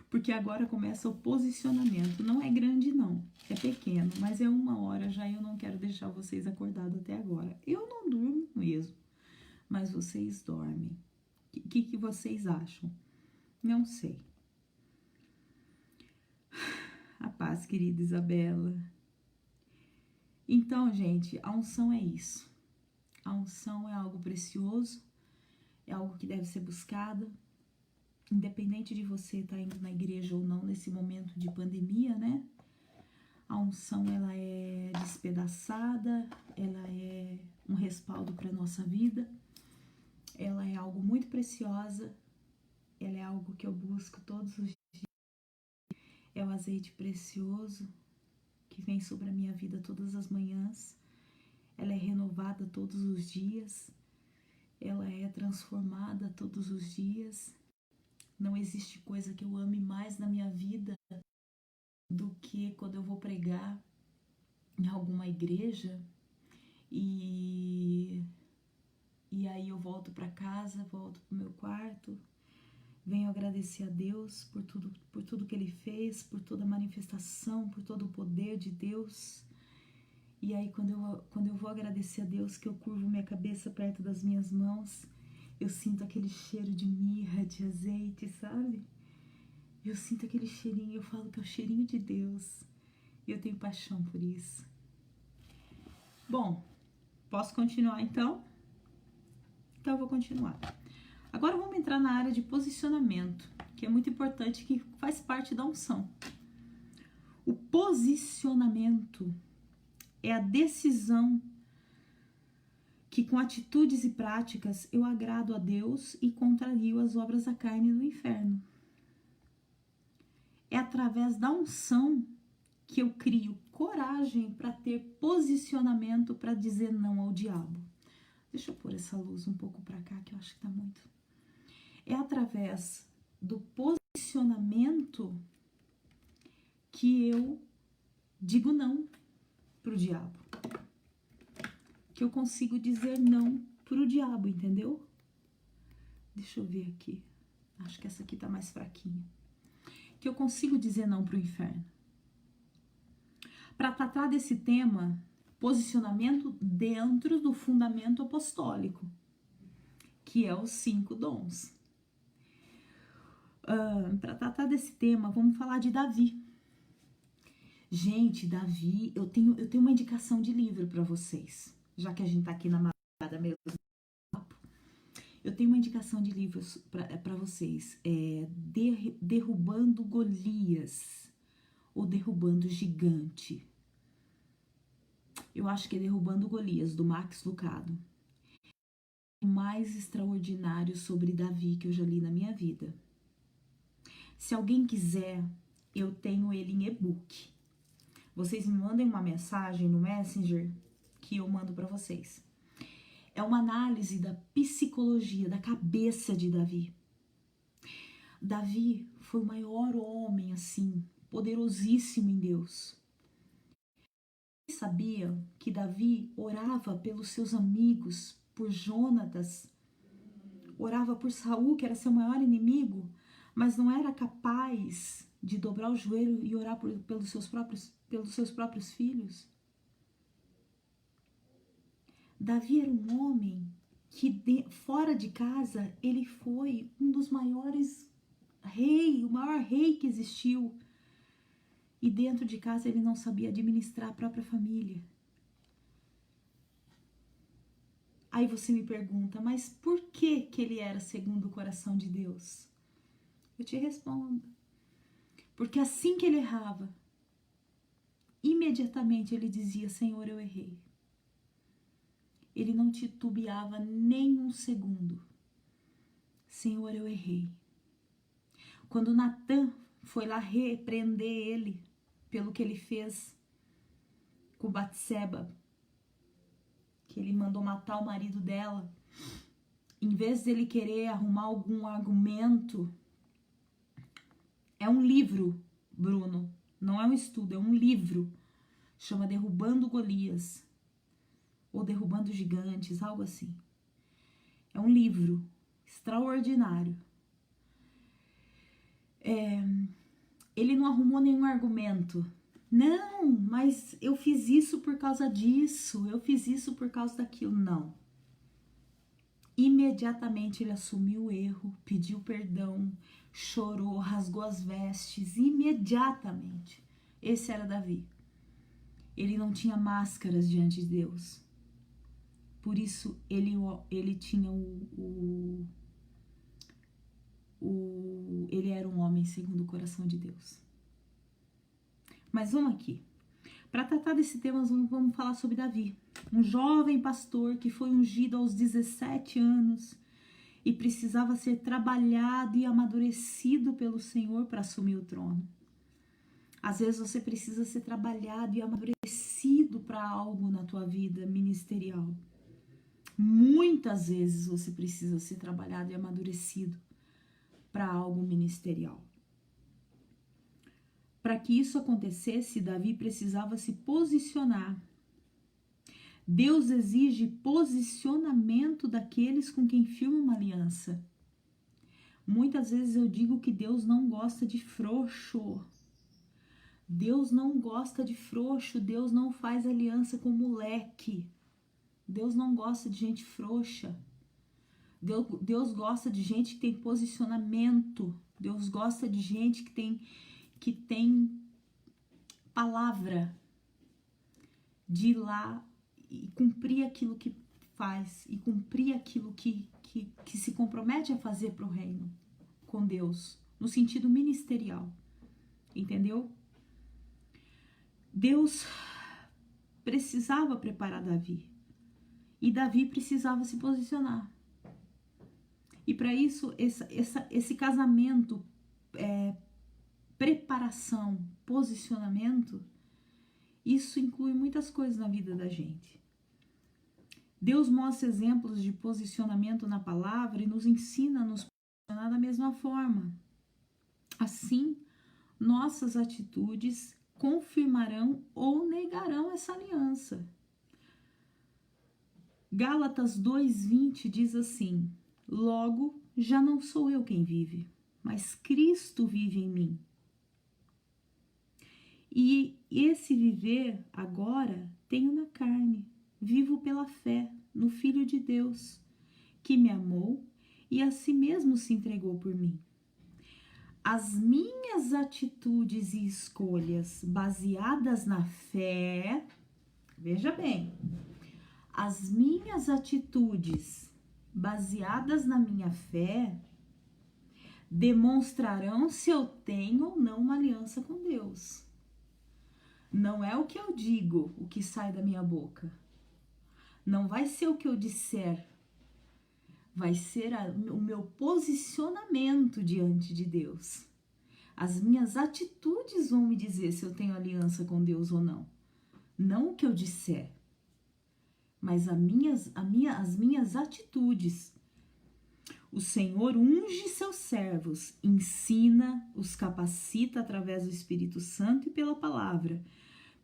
Speaker 1: Porque agora começa o posicionamento. Não é grande não, é pequeno, mas é 1h já e eu não quero deixar vocês acordados até agora. Eu não durmo mesmo, mas vocês dormem. O que vocês acham? Não sei. A paz, querida Isabela. Então, gente, a unção é isso. A unção é algo precioso, é algo que deve ser buscado, independente de você estar indo na igreja ou não nesse momento de pandemia, né? A unção, ela é despedaçada, ela é um respaldo para a nossa vida, ela é algo muito preciosa, ela é algo que eu busco todos os dias, é o azeite precioso que vem sobre a minha vida todas as manhãs, ela é renovada todos os dias, ela é transformada todos os dias. Não existe coisa que eu ame mais na minha vida do que quando eu vou pregar em alguma igreja e aí eu volto para casa, volto pro meu quarto, venho agradecer a Deus por tudo que Ele fez, por toda a manifestação, por todo o poder de Deus. E aí quando eu vou agradecer a Deus, que eu curvo minha cabeça perto das minhas mãos, eu sinto aquele cheiro de mirra, de azeite, sabe? Eu sinto aquele cheirinho, eu falo que é o cheirinho de Deus. E eu tenho paixão por isso. Bom, posso continuar então? Então eu vou continuar. Agora vamos entrar na área de posicionamento, que é muito importante, que faz parte da unção. O posicionamento é a decisão que com atitudes e práticas eu agrado a Deus e contrario as obras da carne e do inferno. É através da unção que eu crio coragem para ter posicionamento para dizer não ao diabo. Deixa eu pôr essa luz um pouco para cá, que eu acho que tá muito. É através do posicionamento que eu digo não pro diabo. Que eu consigo dizer não pro diabo, entendeu? Deixa eu ver aqui. Acho que essa aqui tá mais fraquinha. Que eu consigo dizer não pro inferno. Para tratar desse tema, posicionamento dentro do fundamento apostólico, que é os 5 dons. Para tratar desse tema, vamos falar de Davi. Gente, Davi, eu tenho uma indicação de livro para vocês, já que a gente tá aqui na madrugada mesmo. Eu tenho uma indicação de livros para vocês. Derrubando Golias, ou Derrubando Gigante. Eu acho que é Derrubando Golias, do Max Lucado. O mais extraordinário sobre Davi que eu já li na minha vida. Se alguém quiser, eu tenho ele em e-book. Vocês me mandem uma mensagem no Messenger que eu mando para vocês. É uma análise da psicologia, da cabeça de Davi. Davi foi o maior homem, assim, poderosíssimo em Deus. Vocês sabiam que Davi orava pelos seus amigos, por Jonatas, orava por Saul, que era seu maior inimigo, mas não era capaz de dobrar o joelho e orar pelos seus próprios filhos? Davi era um homem que fora de casa ele foi um dos maiores reis, o maior rei que existiu. E dentro de casa ele não sabia administrar a própria família. Aí você me pergunta, mas por que ele era segundo o coração de Deus? Eu te respondo. Porque assim que ele errava, imediatamente ele dizia, Senhor, eu errei. Ele não titubeava nem um segundo. Senhor, eu errei. Quando Natan foi lá repreender ele, pelo que ele fez com Batseba, que ele mandou matar o marido dela. Em vez dele querer arrumar algum argumento, é um livro, Bruno, não é um estudo, é um livro, chama Derrubando Golias, ou Derrubando Gigantes, algo assim. É um livro extraordinário. Ele não arrumou nenhum argumento. Não, mas eu fiz isso por causa disso, eu fiz isso por causa daquilo. Não. Imediatamente ele assumiu o erro, pediu perdão, chorou, rasgou as vestes, imediatamente. Esse era Davi. Ele não tinha máscaras diante de Deus. Por isso ele tinha ele era um homem segundo o coração de Deus. Mas vamos aqui. Para tratar desse tema, vamos falar sobre Davi. Um jovem pastor que foi ungido aos 17 anos e precisava ser trabalhado e amadurecido pelo Senhor para assumir o trono. Às vezes você precisa ser trabalhado e amadurecido para algo na tua vida ministerial. Muitas vezes você precisa ser trabalhado e amadurecido para algo ministerial. Para que isso acontecesse, Davi precisava se posicionar. Deus exige posicionamento daqueles com quem firma uma aliança. Muitas vezes eu digo que Deus não gosta de frouxo. Deus não gosta de frouxo. Deus não faz aliança com moleque. Deus não gosta de gente frouxa. Deus gosta de gente que tem posicionamento. Deus gosta de gente que tem palavra de ir lá e cumprir aquilo que faz e cumprir aquilo que se compromete a fazer para o reino com Deus, no sentido ministerial, entendeu? Deus precisava preparar Davi e Davi precisava se posicionar. E para isso, esse casamento, preparação, posicionamento, isso inclui muitas coisas na vida da gente. Deus mostra exemplos de posicionamento na palavra e nos ensina a nos posicionar da mesma forma. Assim, nossas atitudes confirmarão ou negarão essa aliança. Gálatas 2:20 diz assim: logo, já não sou eu quem vive, mas Cristo vive em mim. E esse viver agora tenho na carne, vivo pela fé no Filho de Deus, que me amou e a si mesmo se entregou por mim. As minhas atitudes e escolhas baseadas na fé, veja bem, as minhas atitudes baseadas na minha fé demonstrarão se eu tenho ou não uma aliança com Deus. Não é o que eu digo, o que sai da minha boca. Não vai ser o que eu disser. Vai ser o meu posicionamento diante de Deus. As minhas atitudes vão me dizer se eu tenho aliança com Deus ou não. Não o que eu disser, mas as minhas atitudes. O Senhor unge seus servos, ensina, os capacita através do Espírito Santo e pela palavra,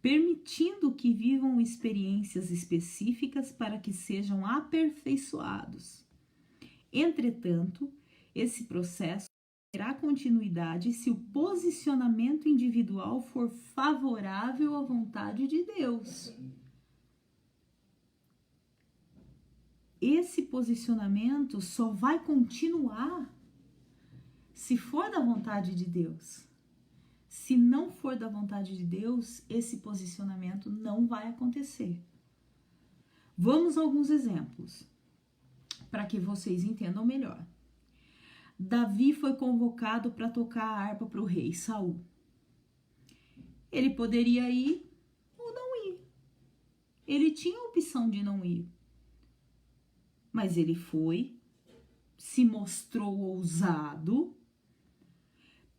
Speaker 1: permitindo que vivam experiências específicas para que sejam aperfeiçoados. Entretanto, esse processo terá continuidade se o posicionamento individual for favorável à vontade de Deus. Esse posicionamento só vai continuar se for da vontade de Deus. Se não for da vontade de Deus, esse posicionamento não vai acontecer. Vamos a alguns exemplos, para que vocês entendam melhor. Davi foi convocado para tocar a harpa para o rei Saul. Ele poderia ir ou não ir. Ele tinha a opção de não ir. Mas ele foi, se mostrou ousado,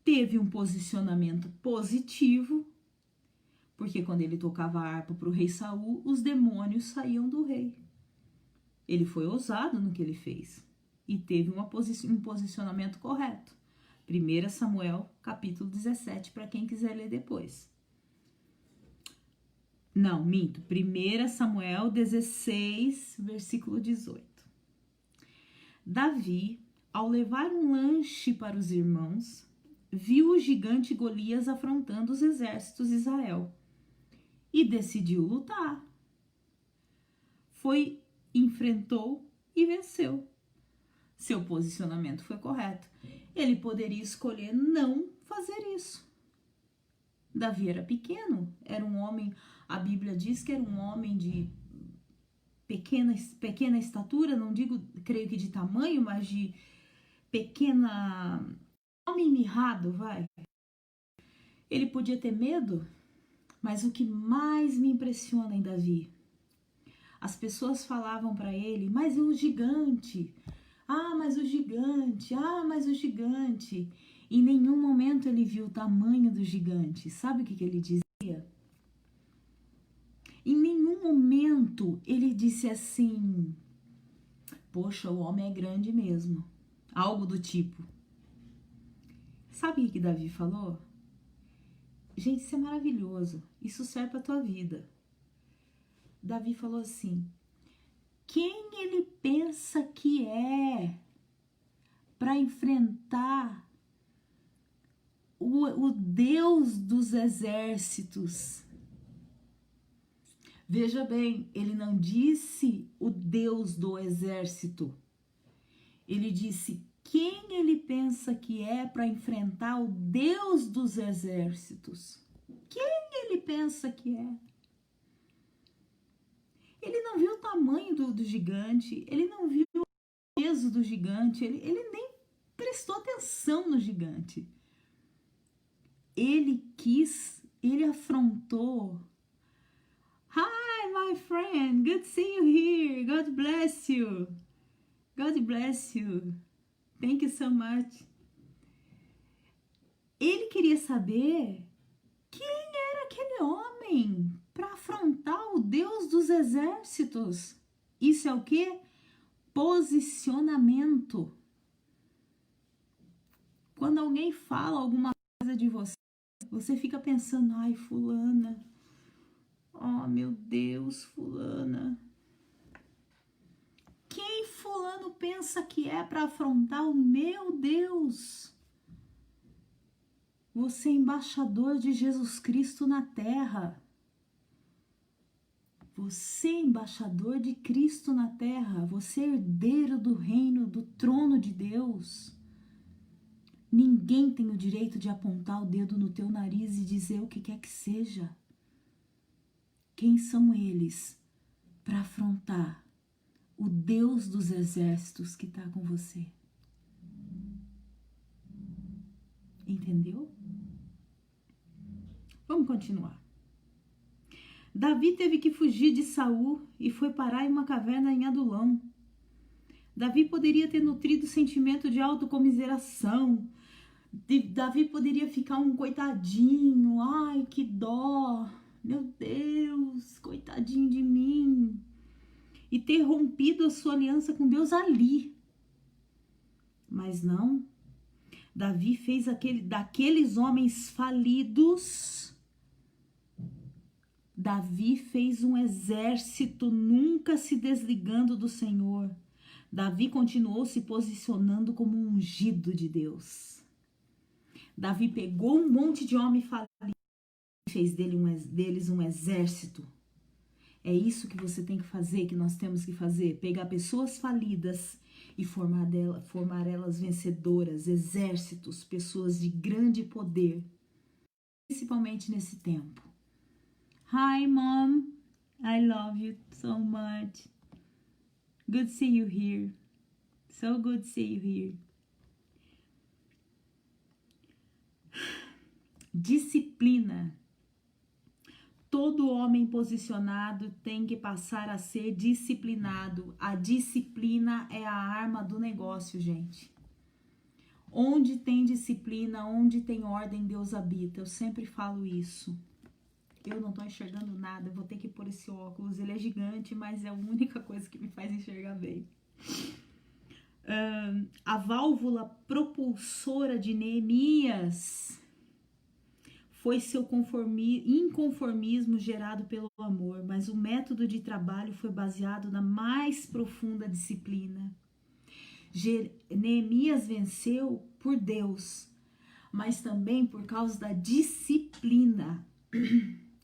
Speaker 1: teve um posicionamento positivo Porque quando ele tocava a harpa para o rei Saul, os demônios saíam do rei. Ele foi ousado no que ele fez e teve um posicionamento correto. 1 Samuel, capítulo 17, para quem quiser ler depois. Não, minto. 1 Samuel 16, versículo 18. Davi, ao levar um lanche para os irmãos, viu o gigante Golias afrontando os exércitos de Israel e decidiu lutar. Enfrentou e venceu. Seu posicionamento foi correto. Ele poderia escolher não fazer isso. Davi era pequeno, era um homem, a Bíblia diz que era um homem de pequena estatura, não digo, creio que de tamanho, mas de pequena, homem mirrado, vai. Ele podia ter medo, mas o que mais me impressiona em Davi, as pessoas falavam para ele, mas o gigante, mas o gigante, mas o gigante. Em nenhum momento ele viu o tamanho do gigante. Sabe o que ele dizia? Em nenhum momento ele disse assim, poxa, o homem é grande mesmo. Algo do tipo. Sabe o que Davi falou? Gente, isso é maravilhoso. Isso serve para a tua vida. Davi falou assim, quem ele pensa que é para enfrentar o Deus dos exércitos? Veja bem, ele não disse o Deus do exército. Ele disse quem ele pensa que é para enfrentar o Deus dos exércitos. Quem ele pensa que é? Ele não viu o tamanho do gigante, ele não viu o peso do gigante, ele nem prestou atenção no gigante. Ele afrontou. Hi, my friend, good to see you here, God bless you. God bless you. Thank you so much. Ele queria saber quem era aquele homem para afrontar o Deus dos exércitos. Isso é o quê? Posicionamento. Quando alguém fala alguma coisa de você, você fica pensando, ai, fulana. Oh, meu Deus, fulana. Quem fulano pensa que é para afrontar o meu Deus? Você é embaixador de Jesus Cristo na terra. Você é embaixador de Cristo na terra. Você é herdeiro do reino, do trono de Deus. Ninguém tem o direito de apontar o dedo no teu nariz e dizer o que quer que seja. Quem são eles para afrontar o Deus dos exércitos que está com você? Entendeu? Vamos continuar. Davi teve que fugir de Saul e foi parar em uma caverna em Adulão. Davi poderia ter nutrido sentimento de autocomiseração. Davi poderia ficar um coitadinho. Ai, que dó. Meu Deus, coitadinho de mim. E ter rompido a sua aliança com Deus ali. Mas não. Davi fez daqueles homens falidos. Davi fez um exército, nunca se desligando do Senhor. Davi continuou se posicionando como um ungido de Deus. Davi pegou um monte de homem falido e fez deles um exército. É isso que você tem que fazer, que nós temos que fazer. Pegar pessoas falidas e formar elas vencedoras, exércitos, pessoas de grande poder. Principalmente nesse tempo. Hi, Mom. I love you so much. Good to see you here. So good to see you here. Disciplina. Todo homem posicionado tem que passar a ser disciplinado. A disciplina é a arma do negócio, gente. Onde tem disciplina, onde tem ordem, Deus habita. Eu sempre falo isso. Eu não tô enxergando nada, eu vou ter que pôr esse óculos. Ele é gigante, mas é a única coisa que me faz enxergar bem. A válvula propulsora de Neemias foi seu inconformismo gerado pelo amor, mas o método de trabalho foi baseado na mais profunda disciplina. Neemias venceu por Deus, mas também por causa da disciplina.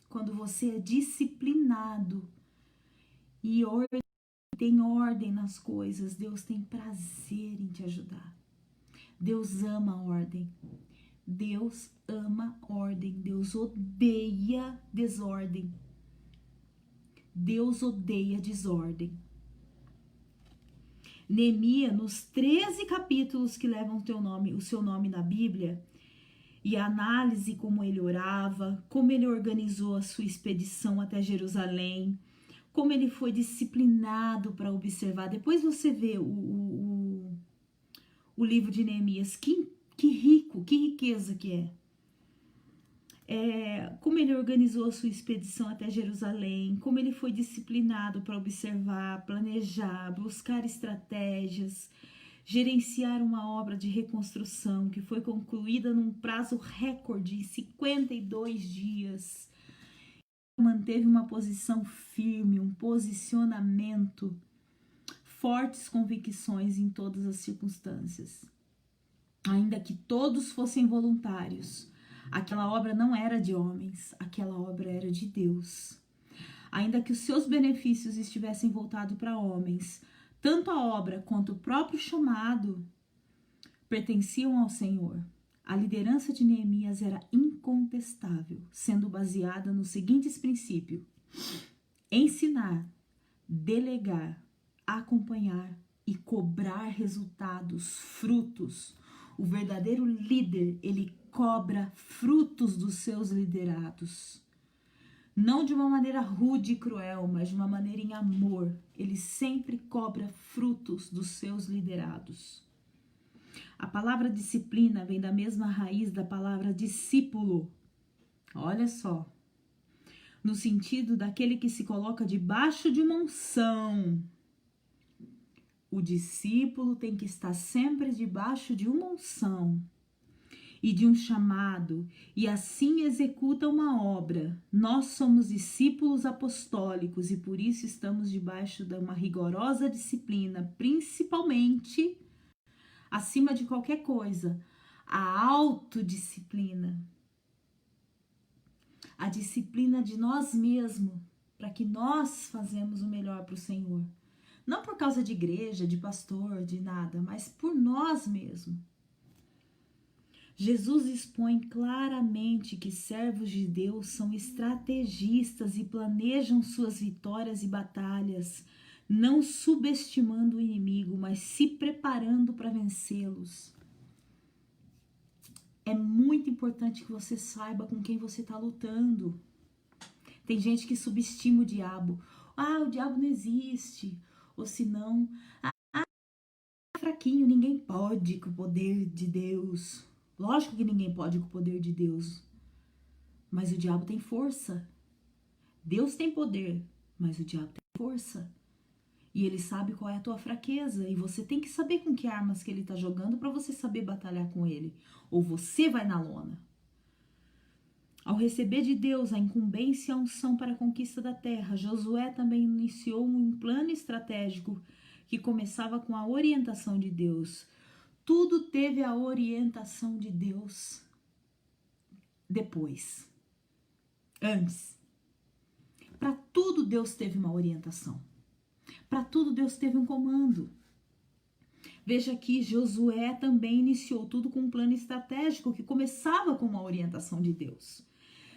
Speaker 1: Quando você é disciplinado e tem ordem nas coisas, Deus tem prazer em te ajudar. Deus ama a ordem. Deus ama ordem. Deus odeia desordem. Deus odeia desordem. Neemias, nos 13 capítulos que levam o seu nome na Bíblia, e a análise como ele orava, como ele organizou a sua expedição até Jerusalém, como ele foi disciplinado para observar. Depois você vê o livro de Neemias, que rico, que riqueza que é. Como ele organizou a sua expedição até Jerusalém, como ele foi disciplinado para observar, planejar, buscar estratégias, gerenciar uma obra de reconstrução que foi concluída num prazo recorde, em 52 dias. Manteve uma posição firme, um posicionamento, fortes convicções em todas as circunstâncias. Ainda que todos fossem voluntários, aquela obra não era de homens, aquela obra era de Deus. Ainda que os seus benefícios estivessem voltados para homens, tanto a obra quanto o próprio chamado pertenciam ao Senhor. A liderança de Neemias era incontestável, sendo baseada nos seguintes princípios: ensinar, delegar, acompanhar e cobrar resultados, frutos. O verdadeiro líder, ele cobra frutos dos seus liderados. Não de uma maneira rude e cruel, mas de uma maneira em amor. Ele sempre cobra frutos dos seus liderados. A palavra disciplina vem da mesma raiz da palavra discípulo. Olha só. No sentido daquele que se coloca debaixo de uma unção. O discípulo tem que estar sempre debaixo de uma unção e de um chamado, e assim executa uma obra. Nós somos discípulos apostólicos e por isso estamos debaixo de uma rigorosa disciplina, principalmente, acima de qualquer coisa, a autodisciplina. A disciplina de nós mesmos, para que nós fazemos o melhor para o Senhor. Não por causa de igreja, de pastor, de nada, mas por nós mesmos. Jesus expõe claramente que servos de Deus são estrategistas e planejam suas vitórias e batalhas, não subestimando o inimigo, mas se preparando para vencê-los. É muito importante que você saiba com quem você está lutando. Tem gente que subestima o diabo. O diabo não existe. Ou se não, é fraquinho, ninguém pode com o poder de Deus. Lógico que ninguém pode com o poder de Deus, mas o diabo tem força. Deus tem poder, mas o diabo tem força. E ele sabe qual é a tua fraqueza, e você tem que saber com que armas que ele está jogando para você saber batalhar com ele, ou você vai na lona. Ao receber de Deus a incumbência e a unção para a conquista da terra, Josué também iniciou um plano estratégico que começava com a orientação de Deus. Tudo teve a orientação de Deus depois. Antes. Para tudo Deus teve uma orientação. Para tudo Deus teve um comando. Veja que Josué também iniciou tudo com um plano estratégico que começava com uma orientação de Deus.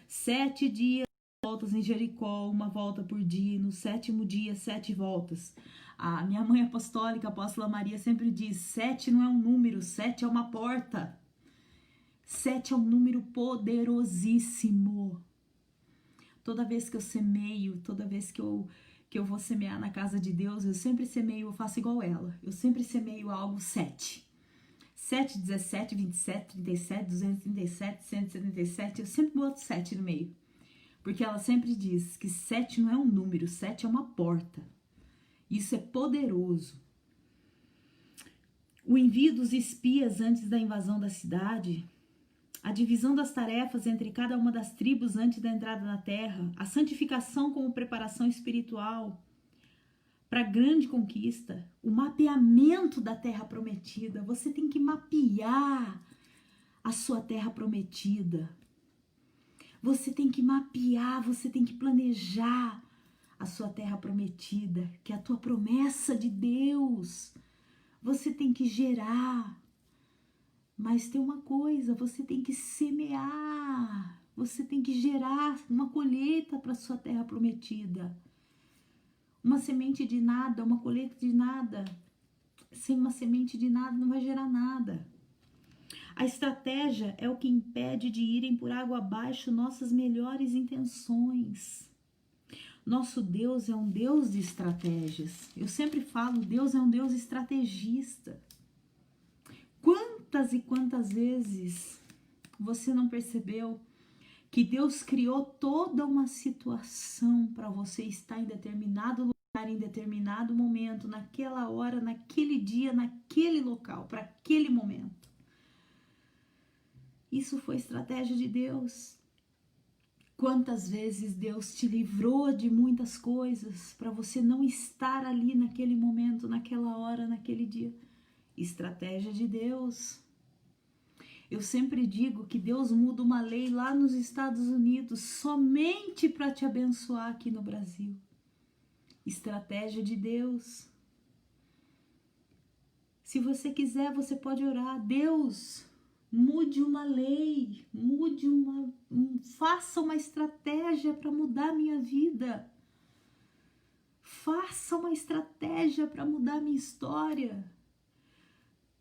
Speaker 1: 7 dias, voltas em Jericó, 1 volta por dia, no 7º dia, 7 voltas. A minha mãe apostólica, a apóstola Maria, sempre diz: 7 não é um número, 7 é uma porta. 7 é um número poderosíssimo. Toda vez que eu semeio, toda vez que eu vou semear na casa de Deus, eu sempre semeio, eu faço igual ela. Eu sempre semeio algo 7. 7, 17, 27, 37, 237, 177, eu sempre boto 7 no meio. Porque ela sempre diz que 7 não é um número, 7 é uma porta. Isso é poderoso. O envio dos espias antes da invasão da cidade, a divisão das tarefas entre cada uma das tribos antes da entrada na terra, a santificação como preparação espiritual para a grande conquista, o mapeamento da terra prometida. Você tem que mapear a sua terra prometida. Você tem que mapear, você tem que planejar a sua terra prometida, que é a tua promessa de Deus. Você tem que gerar. Mas tem uma coisa, você tem que semear. Você tem que gerar uma colheita para a sua terra prometida. Uma semente de nada, uma colheita de nada. Sem uma semente de nada não vai gerar nada. A estratégia é o que impede de irem por água abaixo nossas melhores intenções. Nosso Deus é um Deus de estratégias. Eu sempre falo, Deus é um Deus estrategista. Quantas e quantas vezes você não percebeu que Deus criou toda uma situação para você estar em determinado lugar, em determinado momento, naquela hora, naquele dia, naquele local, para aquele momento? Isso foi estratégia de Deus. Quantas vezes Deus te livrou de muitas coisas para você não estar ali naquele momento, naquela hora, naquele dia? Estratégia de Deus. Eu sempre digo que Deus muda uma lei lá nos Estados Unidos somente para te abençoar aqui no Brasil. Estratégia de Deus. Se você quiser, você pode orar. Deus, mude uma lei, faça uma estratégia para mudar a minha vida. Faça uma estratégia para mudar a minha história.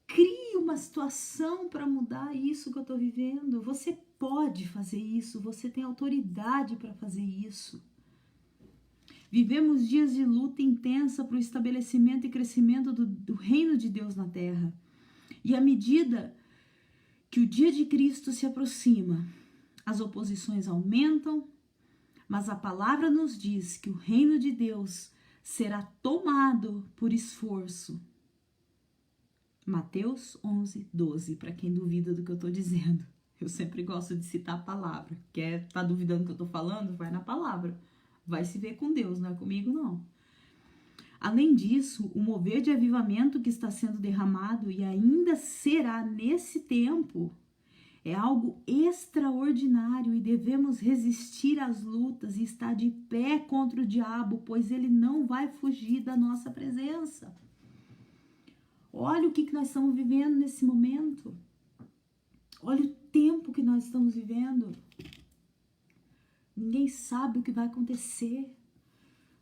Speaker 1: Crie uma situação para mudar isso que eu estou vivendo. Você pode fazer isso, você tem autoridade para fazer isso. Vivemos dias de luta intensa para o estabelecimento e crescimento do reino de Deus na terra. E à medida que o dia de Cristo se aproxima, as oposições aumentam, mas a palavra nos diz que o reino de Deus será tomado por esforço. Mateus 11, 12, para quem duvida do que eu estou dizendo. Eu sempre gosto de citar a palavra. Tá duvidando do que eu estou falando? Vai na palavra. Vai se ver com Deus, não é comigo não. Além disso, o mover de avivamento que está sendo derramado e ainda será nesse tempo é algo extraordinário e devemos resistir às lutas e estar de pé contra o diabo, pois ele não vai fugir da nossa presença. Olha o que nós estamos vivendo nesse momento. Olha o tempo que nós estamos vivendo. Ninguém sabe o que vai acontecer.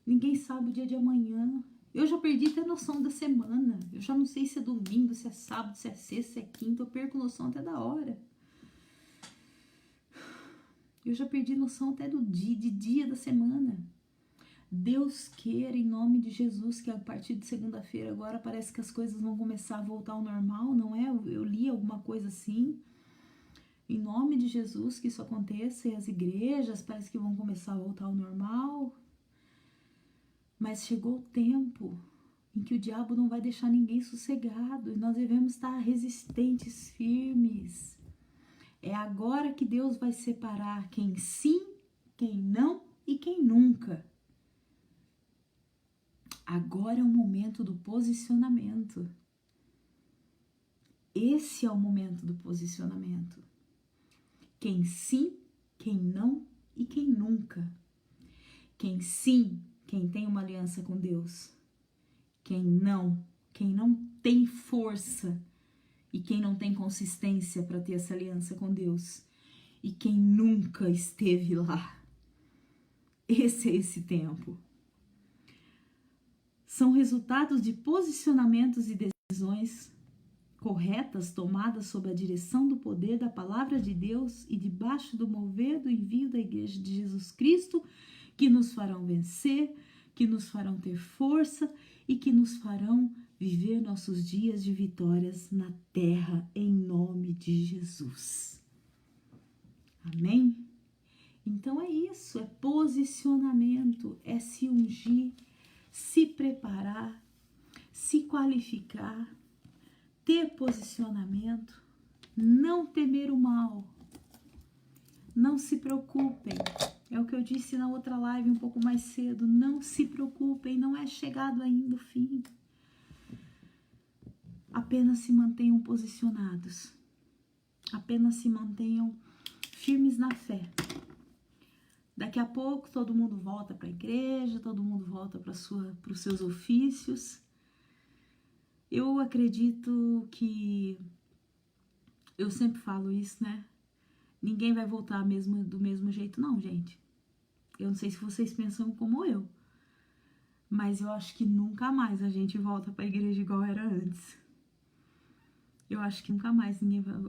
Speaker 1: Ninguém sabe o dia de amanhã. Eu já perdi até noção da semana. Eu já não sei se é domingo, se é sábado, se é sexta, se é quinta. Eu perco noção até da hora. Eu já perdi noção até de dia da semana. Deus queira, em nome de Jesus, que a partir de segunda-feira agora parece que as coisas vão começar a voltar ao normal, não é? Eu li alguma coisa assim. Em nome de Jesus que isso aconteça, e as igrejas parece que vão começar a voltar ao normal. Mas chegou o tempo em que o diabo não vai deixar ninguém sossegado e nós devemos estar resistentes, firmes. É agora que Deus vai separar quem sim, quem não e quem nunca. Agora é o momento do posicionamento. Esse é o momento do posicionamento. Quem sim, quem não e quem nunca. Quem sim, quem tem uma aliança com Deus. Quem não tem força e quem não tem consistência para ter essa aliança com Deus. E quem nunca esteve lá. Esse é esse tempo. São resultados de posicionamentos e decisões corretas tomadas sob a direção do poder da palavra de Deus e debaixo do mover do envio da Igreja de Jesus Cristo que nos farão vencer, que nos farão ter força e que nos farão viver nossos dias de vitórias na terra em nome de Jesus. Amém? Então é isso, é posicionamento, é se ungir, se preparar, se qualificar, ter posicionamento, não temer o mal, não se preocupem. É o que eu disse na outra live um pouco mais cedo, não se preocupem, não é chegado ainda o fim. Apenas se mantenham posicionados, apenas se mantenham firmes na fé. Daqui a pouco todo mundo volta para a igreja, todo mundo volta para os seus ofícios. Eu acredito que, eu sempre falo isso, né? Ninguém vai voltar do mesmo jeito, não, gente. Eu não sei se vocês pensam como eu, mas eu acho que nunca mais a gente volta para a igreja igual era antes. Eu acho que nunca mais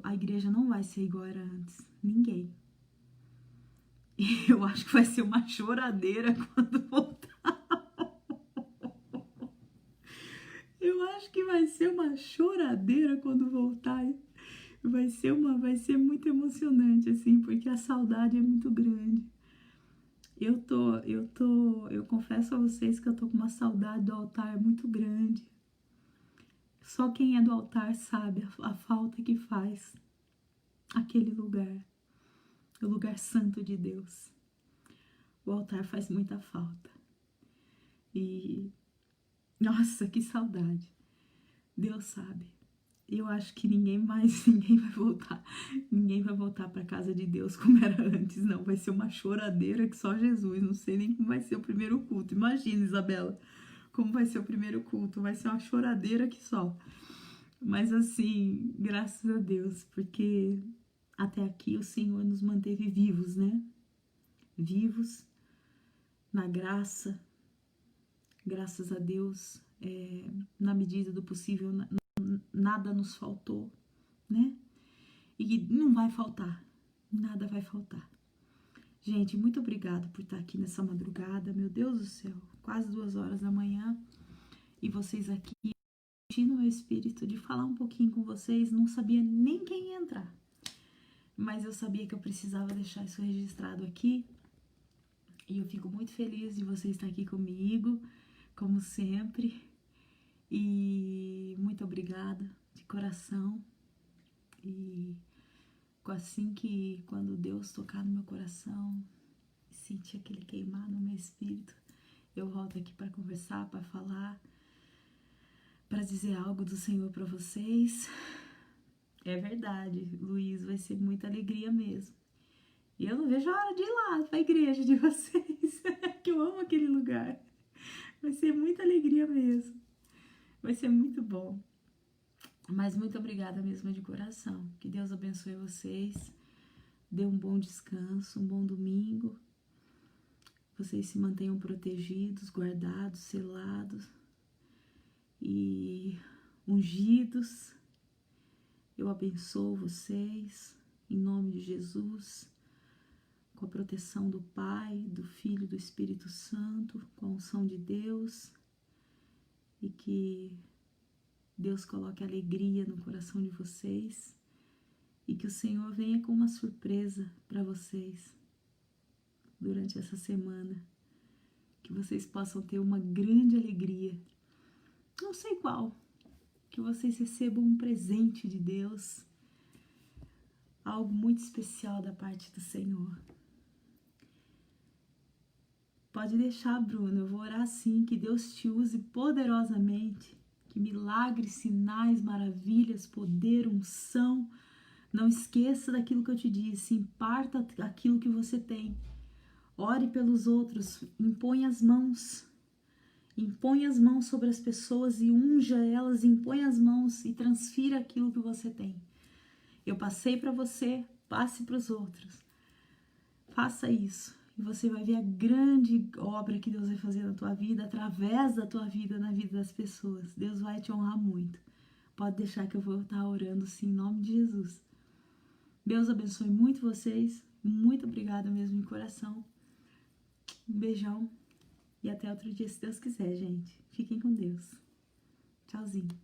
Speaker 1: a igreja não vai ser igual era antes. Ninguém. Eu acho que vai ser uma choradeira quando voltar. Eu acho que vai ser uma choradeira quando voltar. Vai ser muito emocionante, assim, porque a saudade é muito grande. Eu confesso a vocês que eu tô com uma saudade do altar muito grande. Só quem é do altar sabe a falta que faz aquele lugar, o lugar santo de Deus. O altar faz muita falta. E, nossa, que saudade. Deus sabe. Eu acho que ninguém vai voltar para casa de Deus como era antes, não. Vai ser uma choradeira que só Jesus. Não sei nem como vai ser o primeiro culto. Imagina, Isabela, como vai ser o primeiro culto. Vai ser uma choradeira que só. Mas assim, graças a Deus, porque até aqui o Senhor nos manteve vivos, né? Vivos, na graça, graças a Deus, na medida do possível, nada nos faltou, né? E não vai faltar, nada vai faltar. Gente, muito obrigada por estar aqui nessa madrugada, meu Deus do céu, quase 2 horas da manhã, e vocês aqui, no meu espírito de falar um pouquinho com vocês, não sabia nem quem ia entrar, mas eu sabia que eu precisava deixar isso registrado aqui, e eu fico muito feliz de você estar aqui comigo, como sempre, e muito obrigada de coração. E assim que quando Deus tocar no meu coração, sentir aquele queimar no meu espírito, eu volto aqui para conversar, para falar, para dizer algo do Senhor para vocês. É verdade, Luiz, vai ser muita alegria mesmo. E eu não vejo a hora de ir lá para a igreja de vocês, que eu amo aquele lugar. Vai ser muita alegria mesmo. Vai ser muito bom. Mas muito obrigada mesmo de coração. Que Deus abençoe vocês. Dê um bom descanso, um bom domingo. Vocês se mantenham protegidos, guardados, selados e ungidos. Eu abençoo vocês em nome de Jesus, com a proteção do Pai, do Filho e do Espírito Santo, com a unção de Deus, e que Deus coloque alegria no coração de vocês e que o Senhor venha com uma surpresa para vocês durante essa semana, que vocês possam ter uma grande alegria, não sei qual, que vocês recebam um presente de Deus, algo muito especial da parte do Senhor. Pode deixar, Bruno, eu vou orar assim, que Deus te use poderosamente, que milagres, sinais, maravilhas, poder, unção. Não esqueça daquilo que eu te disse, imparta aquilo que você tem. Ore pelos outros, impõe as mãos sobre as pessoas e unja elas, impõe as mãos e transfira aquilo que você tem. Eu passei para você, passe para os outros. Faça isso e você vai ver a grande obra que Deus vai fazer na tua vida, através da tua vida, na vida das pessoas. Deus vai te honrar muito. Pode deixar que eu vou estar orando sim, em nome de Jesus. Deus abençoe muito vocês. Muito obrigada mesmo de coração. Um beijão. E até outro dia, se Deus quiser, gente. Fiquem com Deus. Tchauzinho.